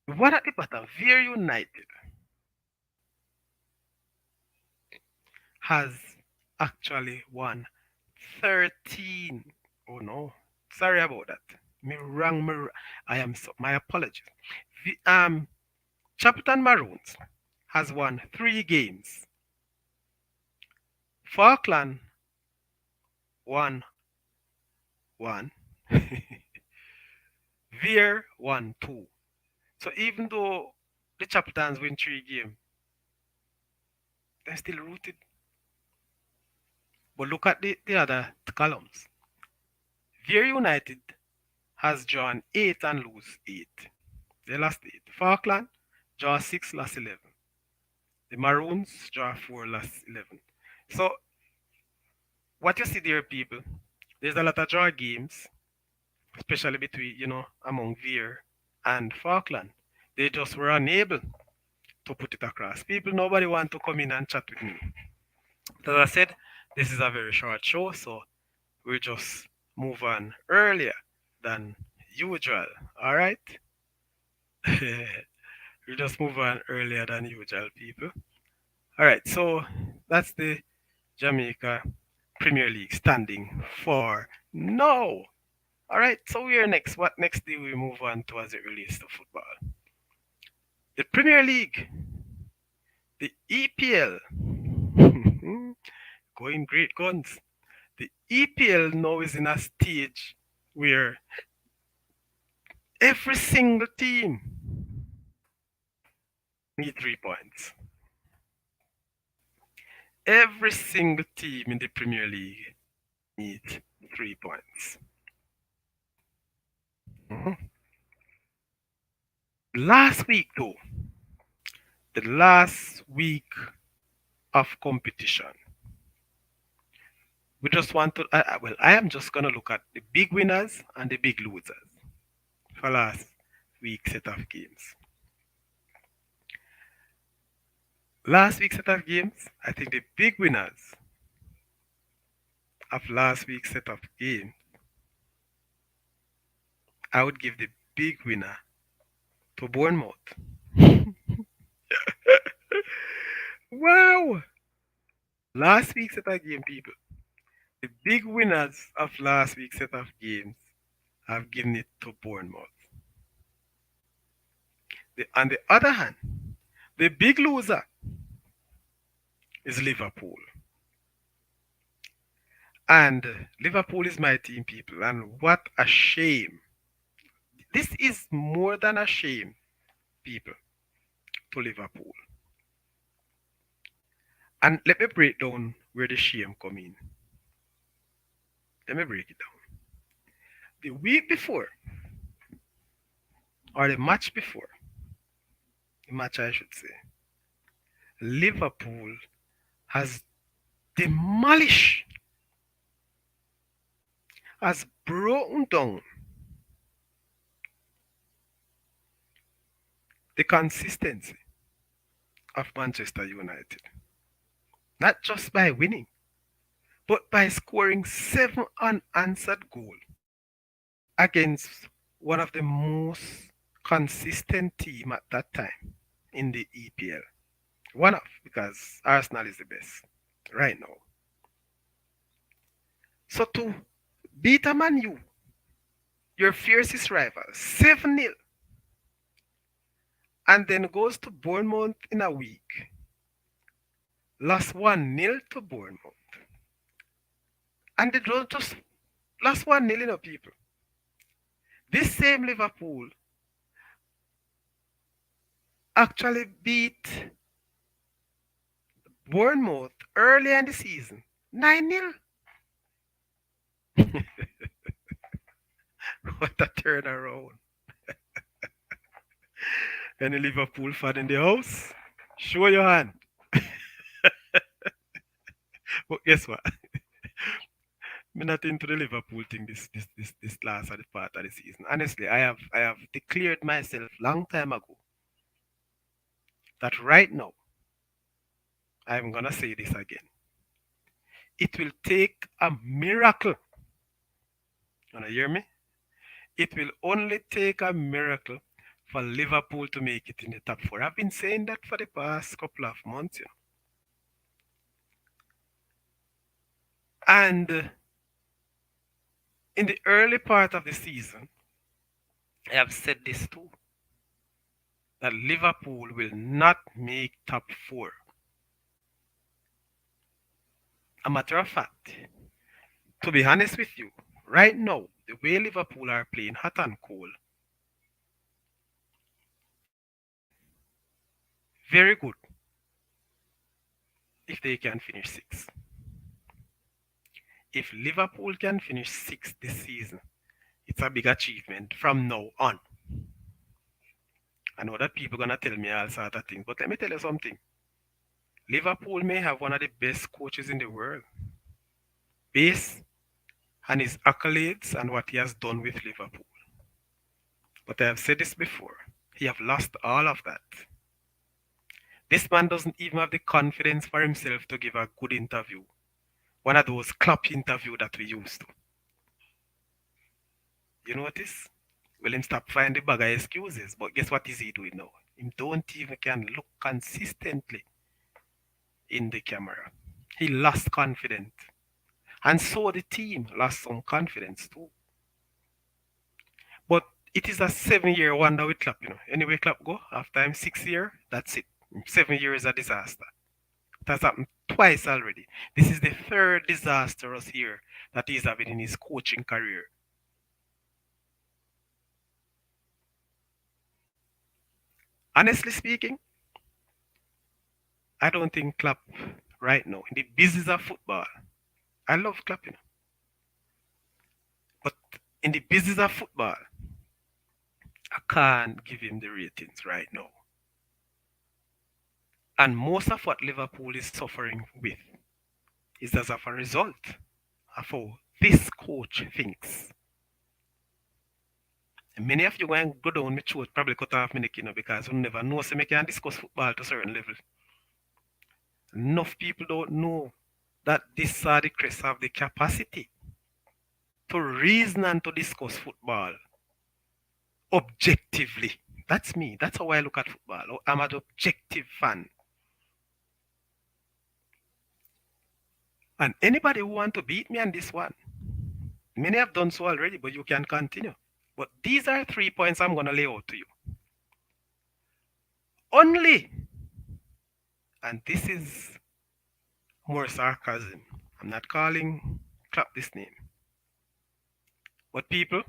The one at the bottom, Veer United, has actually won 13. Oh no, sorry about that. Me wrong, I am so, my apologies. The, Champton Maroons has won 3 games. Falkland won one. Veer won two. So even though the Chaptans win 3 games, they're still rooted. But look at the other columns. Veer United has drawn 8 and lose 8. They lost 8. Falkland draw 6, lost 11. The Maroons draw 4, lost 11. So what you see there, people, there's a lot of draw games, especially between, among Veer and Falkland. They just were unable to put it across. People, nobody want to come in and chat with me. As I said, this is a very short show, so we just move on earlier than usual. All right, we just move on earlier than usual, people. All right, so that's the Jamaica Premier League standing for no. All right, so we're next. What next do we move on to as it relates to football? The Premier League, the EPL, going great guns. The EPL now is in a stage where every single team need 3 points. Every single team in the Premier League needs 3 points. Mhm. Last week, though, the last week of competition, we just want to, well, I am just going to look at the big winners and the big losers for last week's set of games. Last week's set of games, I think the big winners of last week's set of games, I would give the big winner to Bournemouth. Wow! Last week's set of game, people. The big winners of last week's set of games have given it to Bournemouth. On the other hand, the big loser is Liverpool. And Liverpool is my team, people. And what a shame. This is more than a shame, people, to Liverpool. And let me break down where the shame come in. Let me break it down. The week before, or the match before, the match I should say, Liverpool has demolished, has broken down the consistency of Manchester United. Not just by winning, but by scoring 7 unanswered goals against one of the most consistent team at that time in the EPL. One of, because Arsenal is the best right now. So to beat a Man U, your fiercest rival, 7-0, and then goes to Bournemouth in a week, lost 1-0 to Bournemouth. And they don't just lost 1-0, people. This same Liverpool actually beat Bournemouth early in the season 9-0. What a turnaround. Any Liverpool fan in the house? Show your hand. But guess what? I'm not into the Liverpool thing this last part of the season. Honestly, I have declared myself long time ago that right now I'm gonna say this again. It will take a miracle. Wanna hear me? It will only take a miracle for Liverpool to make it in the top four. I've been saying that for the past couple of months, And in the early part of the season, I have said this too, that Liverpool will not make top four. A matter of fact, to be honest with you, right now, the way Liverpool are playing hot and cold, very good if they can finish sixth. If Liverpool can finish sixth this season, it's a big achievement from now on. I know that people are gonna tell me all sort of things, but let me tell you something. Liverpool may have one of the best coaches in the world, based on his accolades and what he has done with Liverpool. But I have said this before. He have lost all of that. This man doesn't even have the confidence for himself to give a good interview. One of those club interview that we used to. You notice? Well, him stop finding the bag of excuses. But guess what is he doing now? Him don't even can look consistently in the camera. He lost confidence. And so the team lost some confidence too. But it is a 7 year wonder with Klopp, Anyway, Klopp go, after him 6 year, that's it. 7 years is a disaster. It has happened twice already. This is the third disastrous year that he's having in his coaching career. Honestly speaking, I don't think Klopp right now in the business of football. I love Klopp, but in the business of football, I can't give him the ratings right now. And most of what Liverpool is suffering with is as of a result of how this coach thinks. And many of you going to go down my throat, probably cut off my neck, because you never know so I can discuss football to a certain level. Enough people don't know that this Saudichress have the capacity to reason and to discuss football objectively. That's me. That's how I look at football. I'm an objective fan. And anybody who want to beat me on this one, many have done so already, but you can continue. But these are 3 points I'm going to lay out to you. Only, and this is more sarcasm. I'm not calling Klopp this name. But people,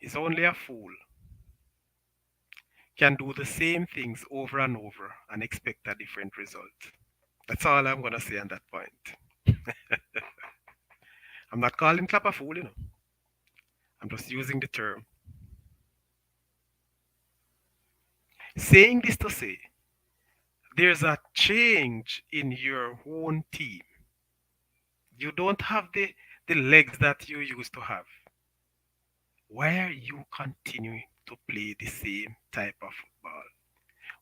is only a fool can do the same things over and over and expect a different result. That's all I'm going to say on that point. I'm not calling Klopp a fool, I'm just using the term. Saying this to say, there's a change in your own team. You don't have the legs that you used to have. Why are you continuing to play the same type of football?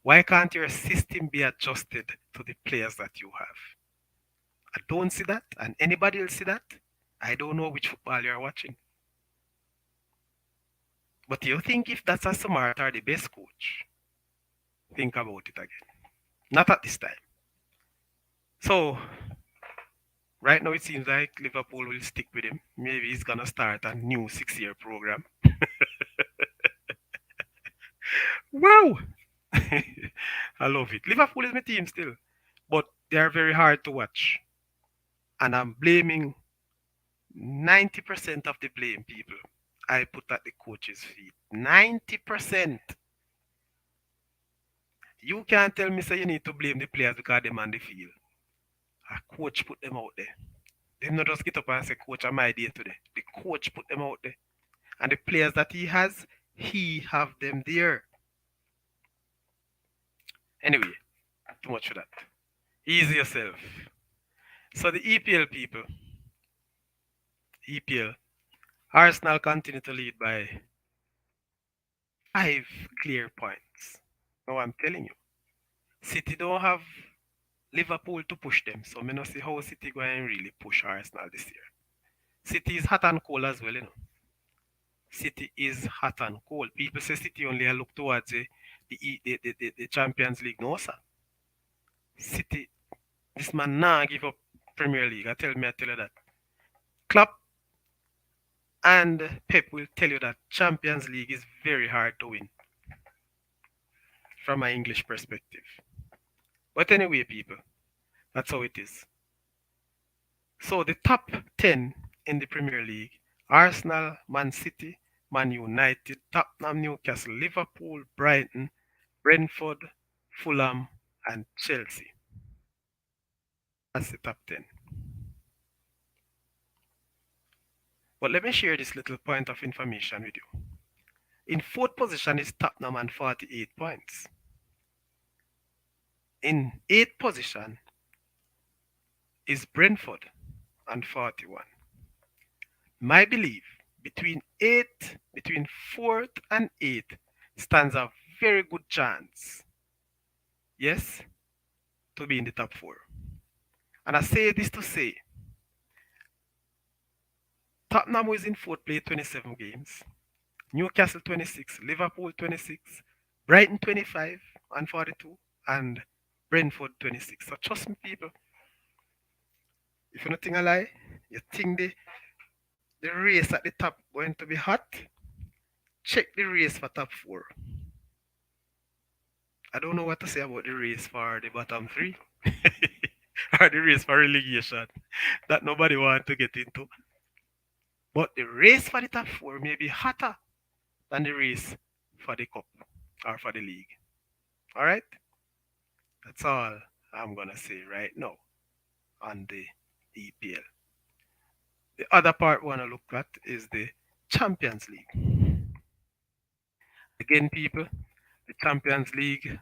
Why can't your system be adjusted to the players that you have? I don't see that, and anybody else see that? I don't know which football you're watching. But you think if that's a smart or the best coach, think about it again. Not at this time. So, right now it seems like Liverpool will stick with him. Maybe he's going to start a new 6 year program. Wow! I love it. Liverpool is my team still, but they are very hard to watch. And I'm blaming 90% of the blame, people. I put at the coach's feet. 90%. You can't tell me say you need to blame the players because they're on the field. A coach put them out there. They not just get up and say, Coach, I'm my day today. The coach put them out there. And the players that he have them there. Anyway, too much for that. Ease yourself. So the EPL people, EPL, Arsenal continue to lead by 5 clear points. Now I'm telling you, City don't have Liverpool to push them, so I don't see how City going to really push Arsenal this year. City is hot and cold as well, City is hot and cold. People say City only look towards the Champions League. No, sir. City, this man nah give up Premier League. I tell you that. Klopp And Pep will tell you that Champions League is very hard to win from an English perspective. But anyway, people, that's how it is. So the top 10 in the Premier League: Arsenal, Man City, Man United, Tottenham, Newcastle, Liverpool, Brighton, Brentford, Fulham, and Chelsea. That's the top 10. But let me share this little point of information with you. In fourth position is Tottenham on 48 points. In eighth position is Brentford on 41. My belief, between fourth and eighth stands a very good chance, yes, to be in the top four. And I say this to say, Tottenham was in fourth place 27 games, Newcastle 26, Liverpool 26, Brighton 25 and 42, and Brentford 26. So trust me, people, if you don't think I lie, you think the race at the top going to be hot, check the race for top four. I don't know what to say about the race for the bottom three or the race for relegation that nobody want to get into. But the race for the top four may be hotter than the race for the cup or for the league. All right? That's all I'm going to say right now on the EPL. The other part we want to look at is the Champions League. Again, people, the Champions League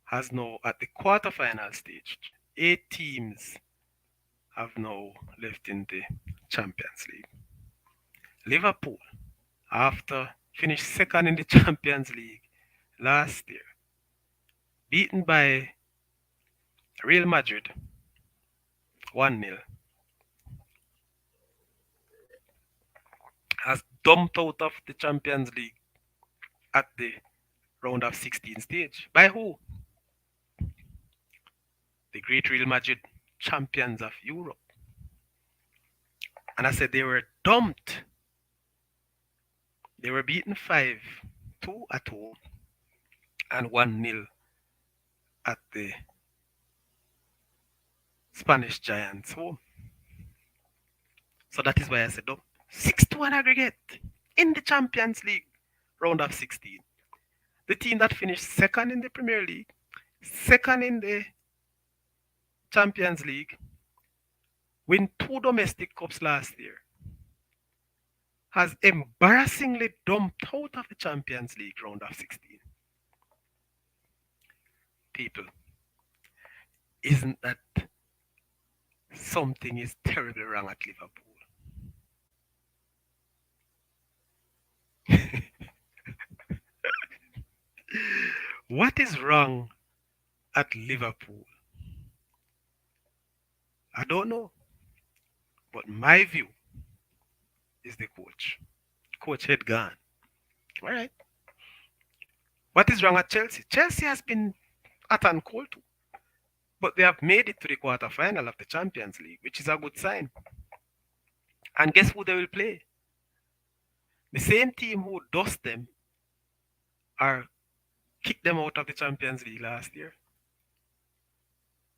has now at the quarterfinal stage. 8 teams have now left in the Champions League. Liverpool, after finished second in the Champions League last year, beaten by Real Madrid 1-0, has dumped out of the Champions League at the round of 16 stage. By who? The great Real Madrid, champions of Europe. And I said they were dumped. They were beaten 5-2 at home and 1-0 at the Spanish Giants home. So that is why I said, 6-1 aggregate in the Champions League round of 16. The team that finished second in the Premier League, second in the Champions League, win 2 domestic cups last year, has embarrassingly dumped out of the Champions League round of 16. People, isn't that something is terribly wrong at Liverpool? What is wrong at Liverpool? I don't know. But my view is the coach. Coach head gone. All right. What is wrong at Chelsea? Chelsea has been hot and cold too. But they have made it to the quarterfinal of the Champions League, which is a good sign. And guess who they will play? The same team who dust them or kicked them out of the Champions League last year.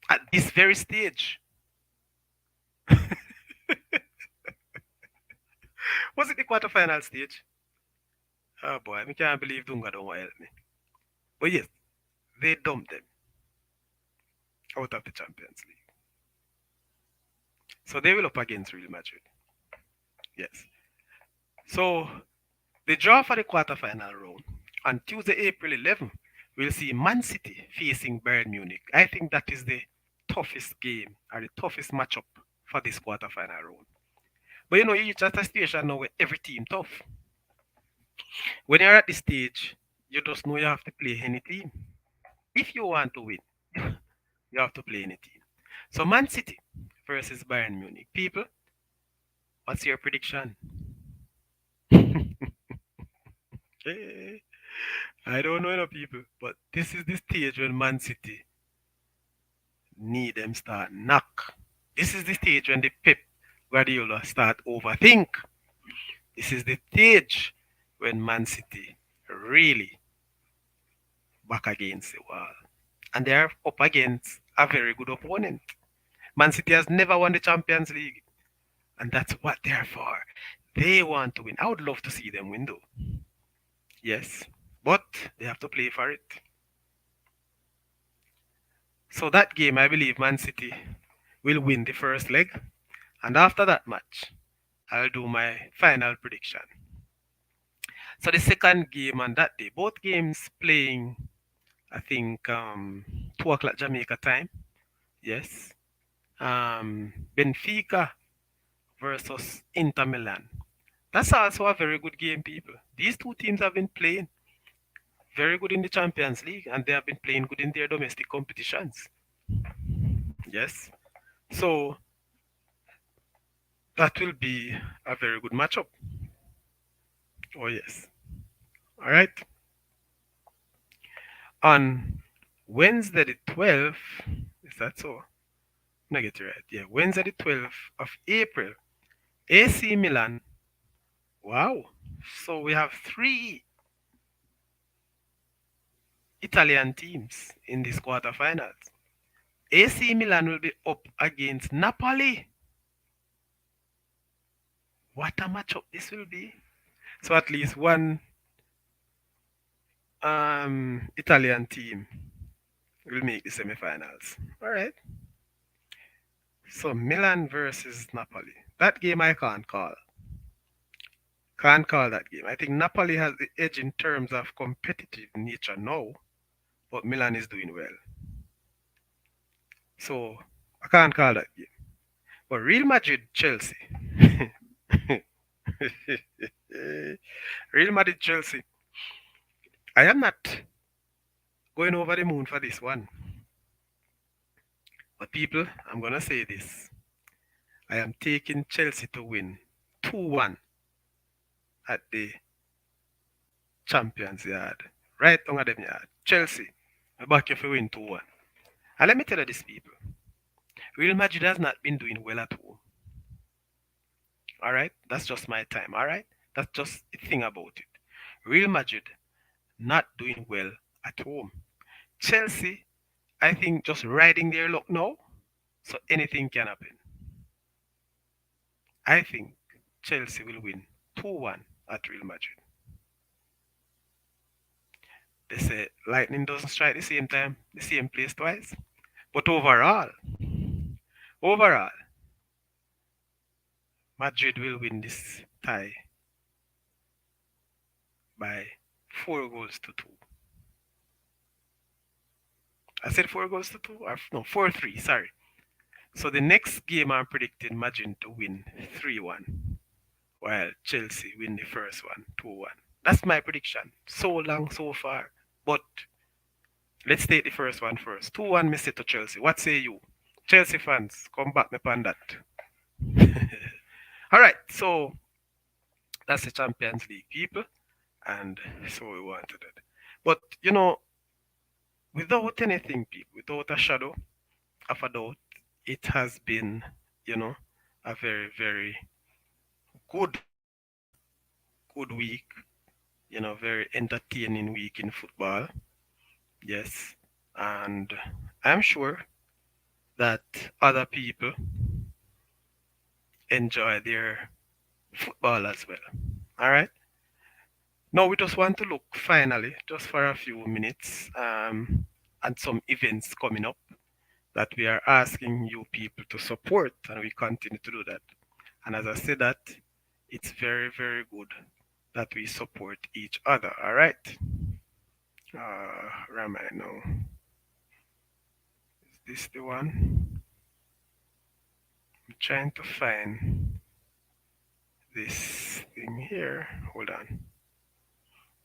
At this very stage. Was it the quarterfinal stage? Oh boy, I can't believe Dunga don't want to help me. But yes, they dumped them out of the Champions League. So they will up against Real Madrid. Yes. So the draw for the quarterfinal round on Tuesday, April 11th, we'll see Man City facing Bayern Munich. I think that is the toughest game or the toughest matchup for this quarterfinal round. But you reach at a station now where every team tough. When you're at this stage, you just know you have to play any team. If you want to win, you have to play any team. So Man City versus Bayern Munich. People, what's your prediction? Hey, I don't know people, but this is the stage when Man City need them start knock. This is the stage when the Pep Guardiola start overthink. This is the stage when Man City really back against the wall. And they are up against a very good opponent. Man City has never won the Champions League. And that's what they're for. They want to win. I would love to see them win though. Yes. But they have to play for it. So that game, I believe Man City will win the first leg. And after that match, I'll do my final prediction. So the second game on that day, both games playing, I think, 2 o'clock Jamaica time. Yes. Benfica versus Inter Milan. That's also a very good game, people. These two teams have been playing very good in the Champions League and they have been playing good in their domestic competitions. Yes. So that will be a very good matchup. Oh, yes. All right. On Wednesday the 12th, is that so? No, get it right. Yeah, Wednesday the 12th of April, AC Milan. Wow. So we have three Italian teams in this quarterfinals. AC Milan will be up against Napoli. What a matchup this will be. So at least one Italian team will make the semifinals. All right. So Milan versus Napoli. That game I can't call. Can't call that game. I think Napoli has the edge in terms of competitive nature now, but Milan is doing well. So I can't call that game. But Real Madrid, Chelsea. Real Madrid, Chelsea. I am not going over the moon for this one. But people, I'm going to say this. I am taking Chelsea to win 2-1 at the Champions Yard. Right on them yard. Chelsea, I back you for win 2-1. And let me tell you this, people. Real Madrid has not been doing well at home. Alright? That's just my time. Alright? That's just the thing about it. Real Madrid not doing well at home. Chelsea, I think, just riding their luck now. So anything can happen. I think Chelsea will win 2-1 at Real Madrid. They say lightning doesn't strike the same time, the same place twice. But overall, Madrid will win this tie by 4 goals to 2. I said 4 goals to 2, or no, 4-3, sorry. So the next game I'm predicting Madrid to win 3-1, while Chelsea win the first one 2-1. That's my prediction. So long, so far. But let's take the first one first. 2-1 me say to Chelsea. What say you? Chelsea fans, come back me on that. Alright, so that's the Champions League, people. And so we wanted it. But without anything, people, without a shadow of a doubt, it has been, a very, very good, good week. Very entertaining week in football. Yes. And I'm sure that other people enjoy their football as well. All right. Now we just want to look finally, just for a few minutes, at some events coming up that we are asking you people to support, and we continue to do that. And as I said that, it's very, very good that we support each other. All right. Where am I now? Is this the one? I'm trying to find this thing here. Hold on.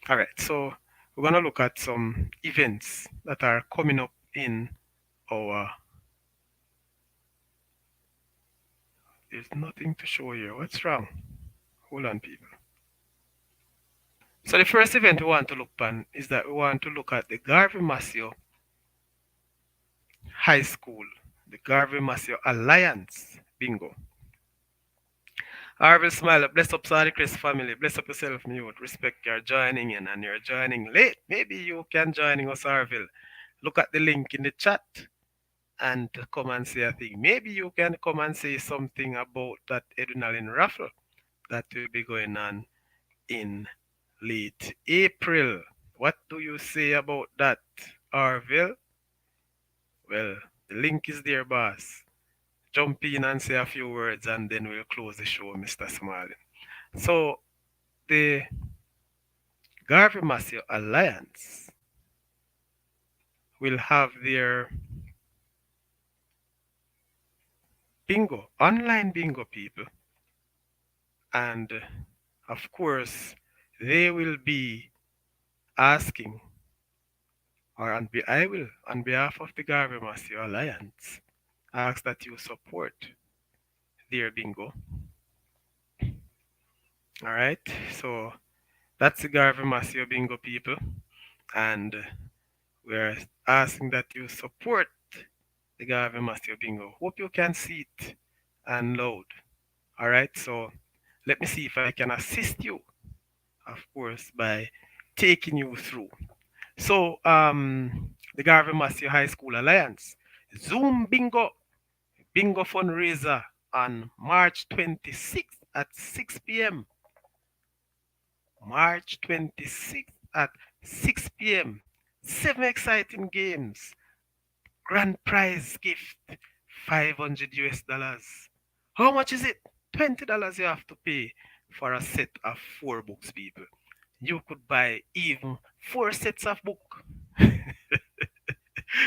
All right, so we're going to look at some events that are coming up in our... There's nothing to show here. What's wrong? Hold on, people. So the first event we want to look on is that we want to look at the Garvey Masio High School, the Garvey Masio Alliance Bingo. Harvey smile, bless up Saudichress family, bless up yourself, mute. Respect you're joining in and you're joining late. Maybe you can join us, Harville. Look at the link in the chat and come and say a thing. Maybe you can come and say something about that adrenaline raffle that will be going on in late April. What do you say about that, Harville? Well, the link is there, boss. Jump in and say a few words and then we'll close the show, Mr. Smalley. So, the Garvey Massey Alliance will have their bingo, online bingo people, and of course, they will be asking, I will, on behalf of the Garvey Massey Alliance, ask that you support their bingo. All right, so that's the Garvey Massey bingo people, and we're asking that you support the Garvey Massey bingo. Hope you can see it and load. All right, so let me see if I can assist you, of course, by taking you through. So, the Garvey Massey High School Alliance, Zoom Bingo fundraiser on March 26th at 6 p.m. March 26th at 6 p.m. Seven exciting games. Grand prize gift, 500 US dollars. How much is it? $20 you have to pay for a set of four books, people. You could buy even four sets of book.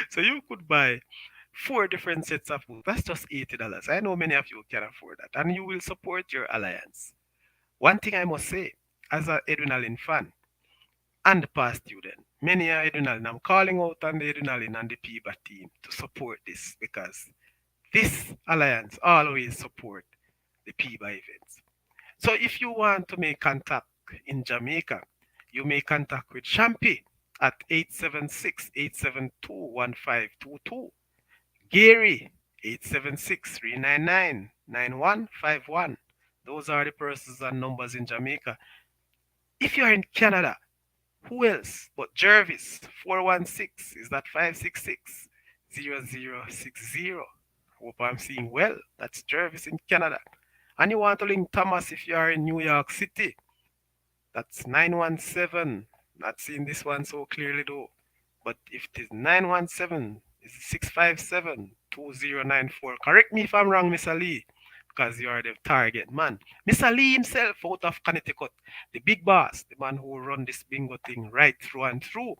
So you could buy four different sets of books. That's just $80. I know many of you can afford that, and you will support your alliance. One thing I must say, as an adrenaline fan and the past student, many are adrenaline. I'm calling out on the adrenaline and the PIBA team to support this because this alliance always support the PIBA events. So if you want to make contact in Jamaica, you may contact with Champy at 876-872-1522. Gary, 876-399-9151. Those are the persons and numbers in Jamaica. If you're in Canada, who else but Jervis, 416, is that 566-0060? Hope I'm seeing well. That's Jervis in Canada. And you want to link Thomas if you are in New York City. That's 917. Not seeing this one so clearly though. But if it is 917, it's 657-2094. Correct me if I'm wrong, Miss Ali, because you are the target man. Miss Ali himself out of Connecticut, the big boss, the man who run this bingo thing right through and through.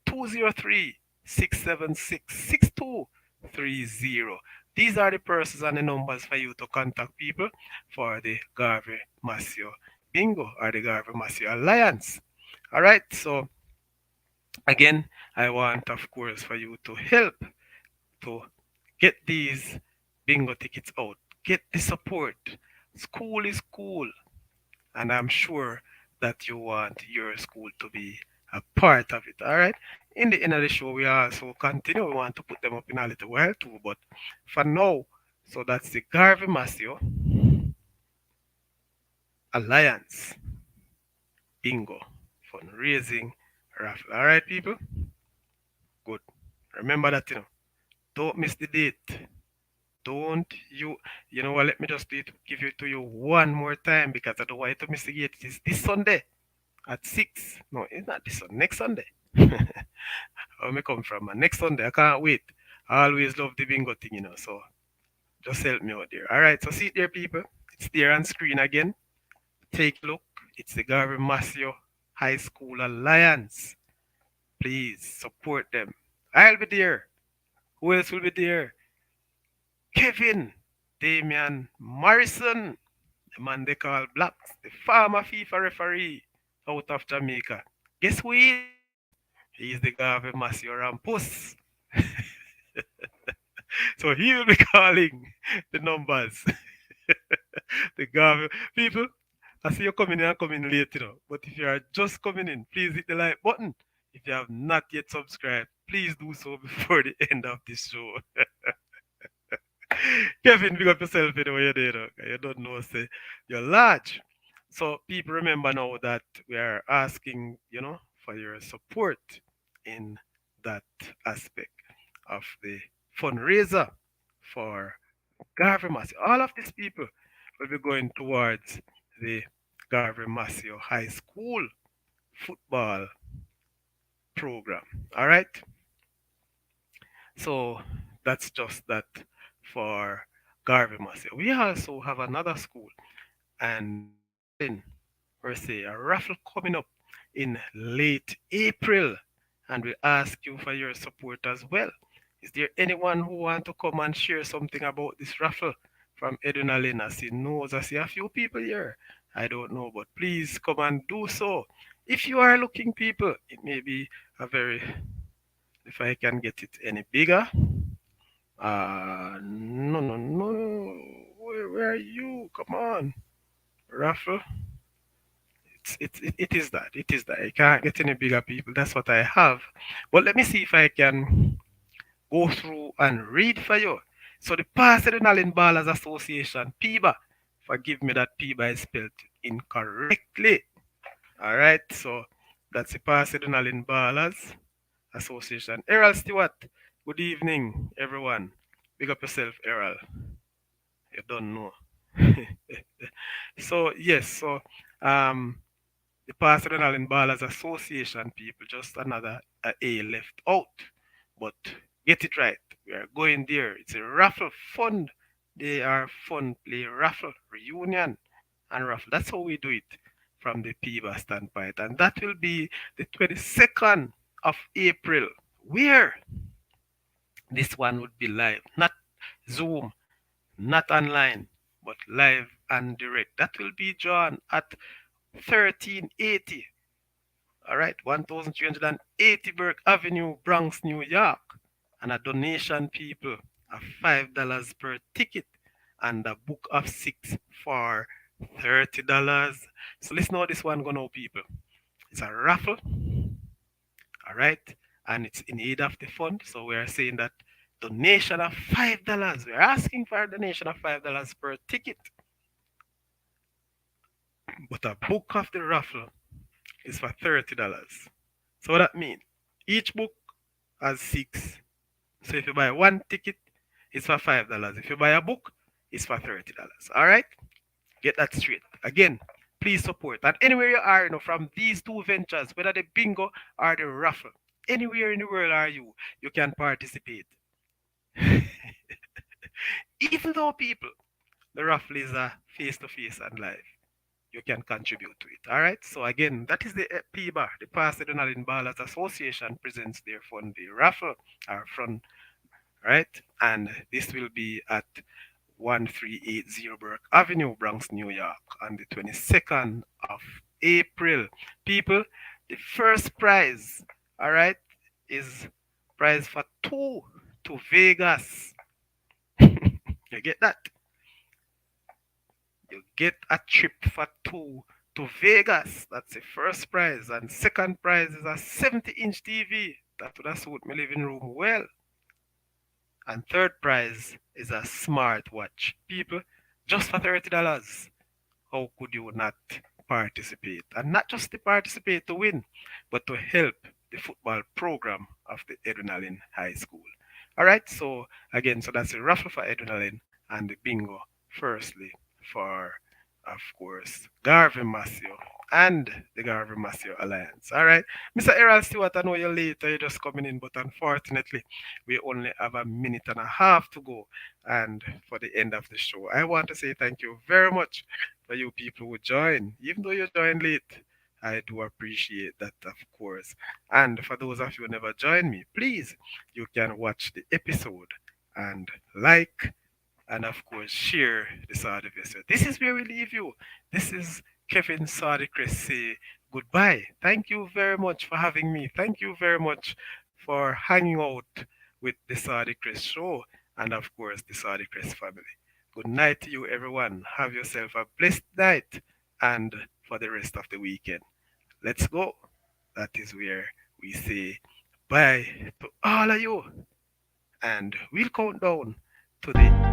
203-676-6230. These are the persons and the numbers for you to contact people for the Garvey Massey Bingo or the Garvey Massey Alliance. All right, so again, I want, of course, for you to help to get these bingo tickets out. Get the support. School is cool, and I'm sure that you want your school to be a part of it. All right. In the end of the show, we also continue. We want to put them up in a little while too, but for now, so that's the Garvey Massey Alliance Bingo fundraising raffle. All right, people. Good. Remember that, Don't miss the date. Don't you, you know what? Let me just give it to you one more time because I don't want you to miss the date. It's this Sunday at 6. No, it's not this Sunday. Next Sunday. Where me come from, man. Next Sunday. I can't wait. I always love the bingo thing, So just help me out there. All right. So see it there, people. It's there on screen again. Take a look. It's the Garvey Massey High School Alliance. Please support them. I'll be there. Who else will be there? Kevin, Damian Morrison, the man they call Blacks, the former FIFA referee out of Jamaica. Guess who he is? He is the Garvey Massey Rampus. So he will be calling the numbers. The Garvey people. I see you coming in and coming late, But if you are just coming in, please hit the like button. If you have not yet subscribed, please do so before the end of this show. Kevin, big up yourself in the way you did. You don't know, say you're large. So people remember now that we are asking, for your support in that aspect of the fundraiser for Garvey Massey. All of these people will be going towards the Garvey Massey High School football program. All right. So that's just that for Garvey Massey. We also have another school, and we're having, per se, a raffle coming up in late April, and we ask you for your support as well. Is there anyone who want to come and share something about this raffle from Edwin I see knows. I see a few people here. I don't know, but please come and do so. If you are looking, people, it may be a very, if I can get it any bigger. No, no, no. Where are you? Come on, raffle. It is that. It is that. I can't get any bigger, people. That's what I have. But let me see if I can go through and read for you. So the Pasadena Ballers Association, PIBA, forgive me that PIBA is spelled incorrectly. All right, so that's the Pasadena Ballers Association. Errol Stewart, good evening, everyone. Big up yourself, Errol. You don't know. So yes, so um the Pasadena Ballers Association people, just another A left out. But get it right. We are going there. It's a raffle fund. They are fun play raffle, reunion and raffle. That's how we do it from the PIBA standpoint. And that will be the 22nd of April. Where this one would be live. Not Zoom, not online, but live and direct. That will be drawn at 1380. All right, 1380 Burke Avenue, Bronx, New York. And a donation, people, of $5 per ticket and a book of six for $30. So listen how this one go now, people. It's a raffle, all right, and it's in aid of the fund. So we are saying that donation of $5. We're asking for a donation of $5 per ticket, but a book of the raffle is for $30. So what that means? Each book has six. So if you buy one ticket, it's for $5. If you buy a book, it's for $30. All right? Get that straight. Again, please support. And anywhere you are, from these two ventures, whether the bingo or the raffle, anywhere in the world are you, you can participate. Even though, people, the raffle is a face to face and live, you can contribute to it. All right. So again, that is the PBAR, the Pasadena Ballers Association presents their fund the raffle, our fund, right? And this will be at 1380 Burke Avenue, Bronx, New York, on the 22nd of April. People, the first prize, all right, is prize for two to Vegas. You get that? You get a trip for two to Vegas. That's the first prize. And second prize is a 70-inch TV. That would have suit my living room well. And third prize is a smartwatch. People, just for $30, how could you not participate? And not just to participate to win, but to help the football program of the Edwin High School. All right, so again, so that's the raffle for Edwin and the bingo, firstly, for, of course, Garvey Massio and the Garvey Massio Alliance. All right, Mr. Errol Stewart, I know you're late, you're just coming in, but unfortunately, we only have a minute and a half to go. And for the end of the show, I want to say thank you very much for you people who join. Even though you joined late, I do appreciate that, of course. And for those of you who never joined me, please, you can watch the episode and like and of course share the Saudichress Show. This is where we leave you. This is Kevin Saudichress say goodbye. Thank you very much for having me. Thank you very much for hanging out with the Saudichress Show and of course the Saudichress family. Good night to you, everyone. Have yourself a blessed night and for the rest of the weekend. Let's go. That is where we say bye to all of you. And we'll count down to the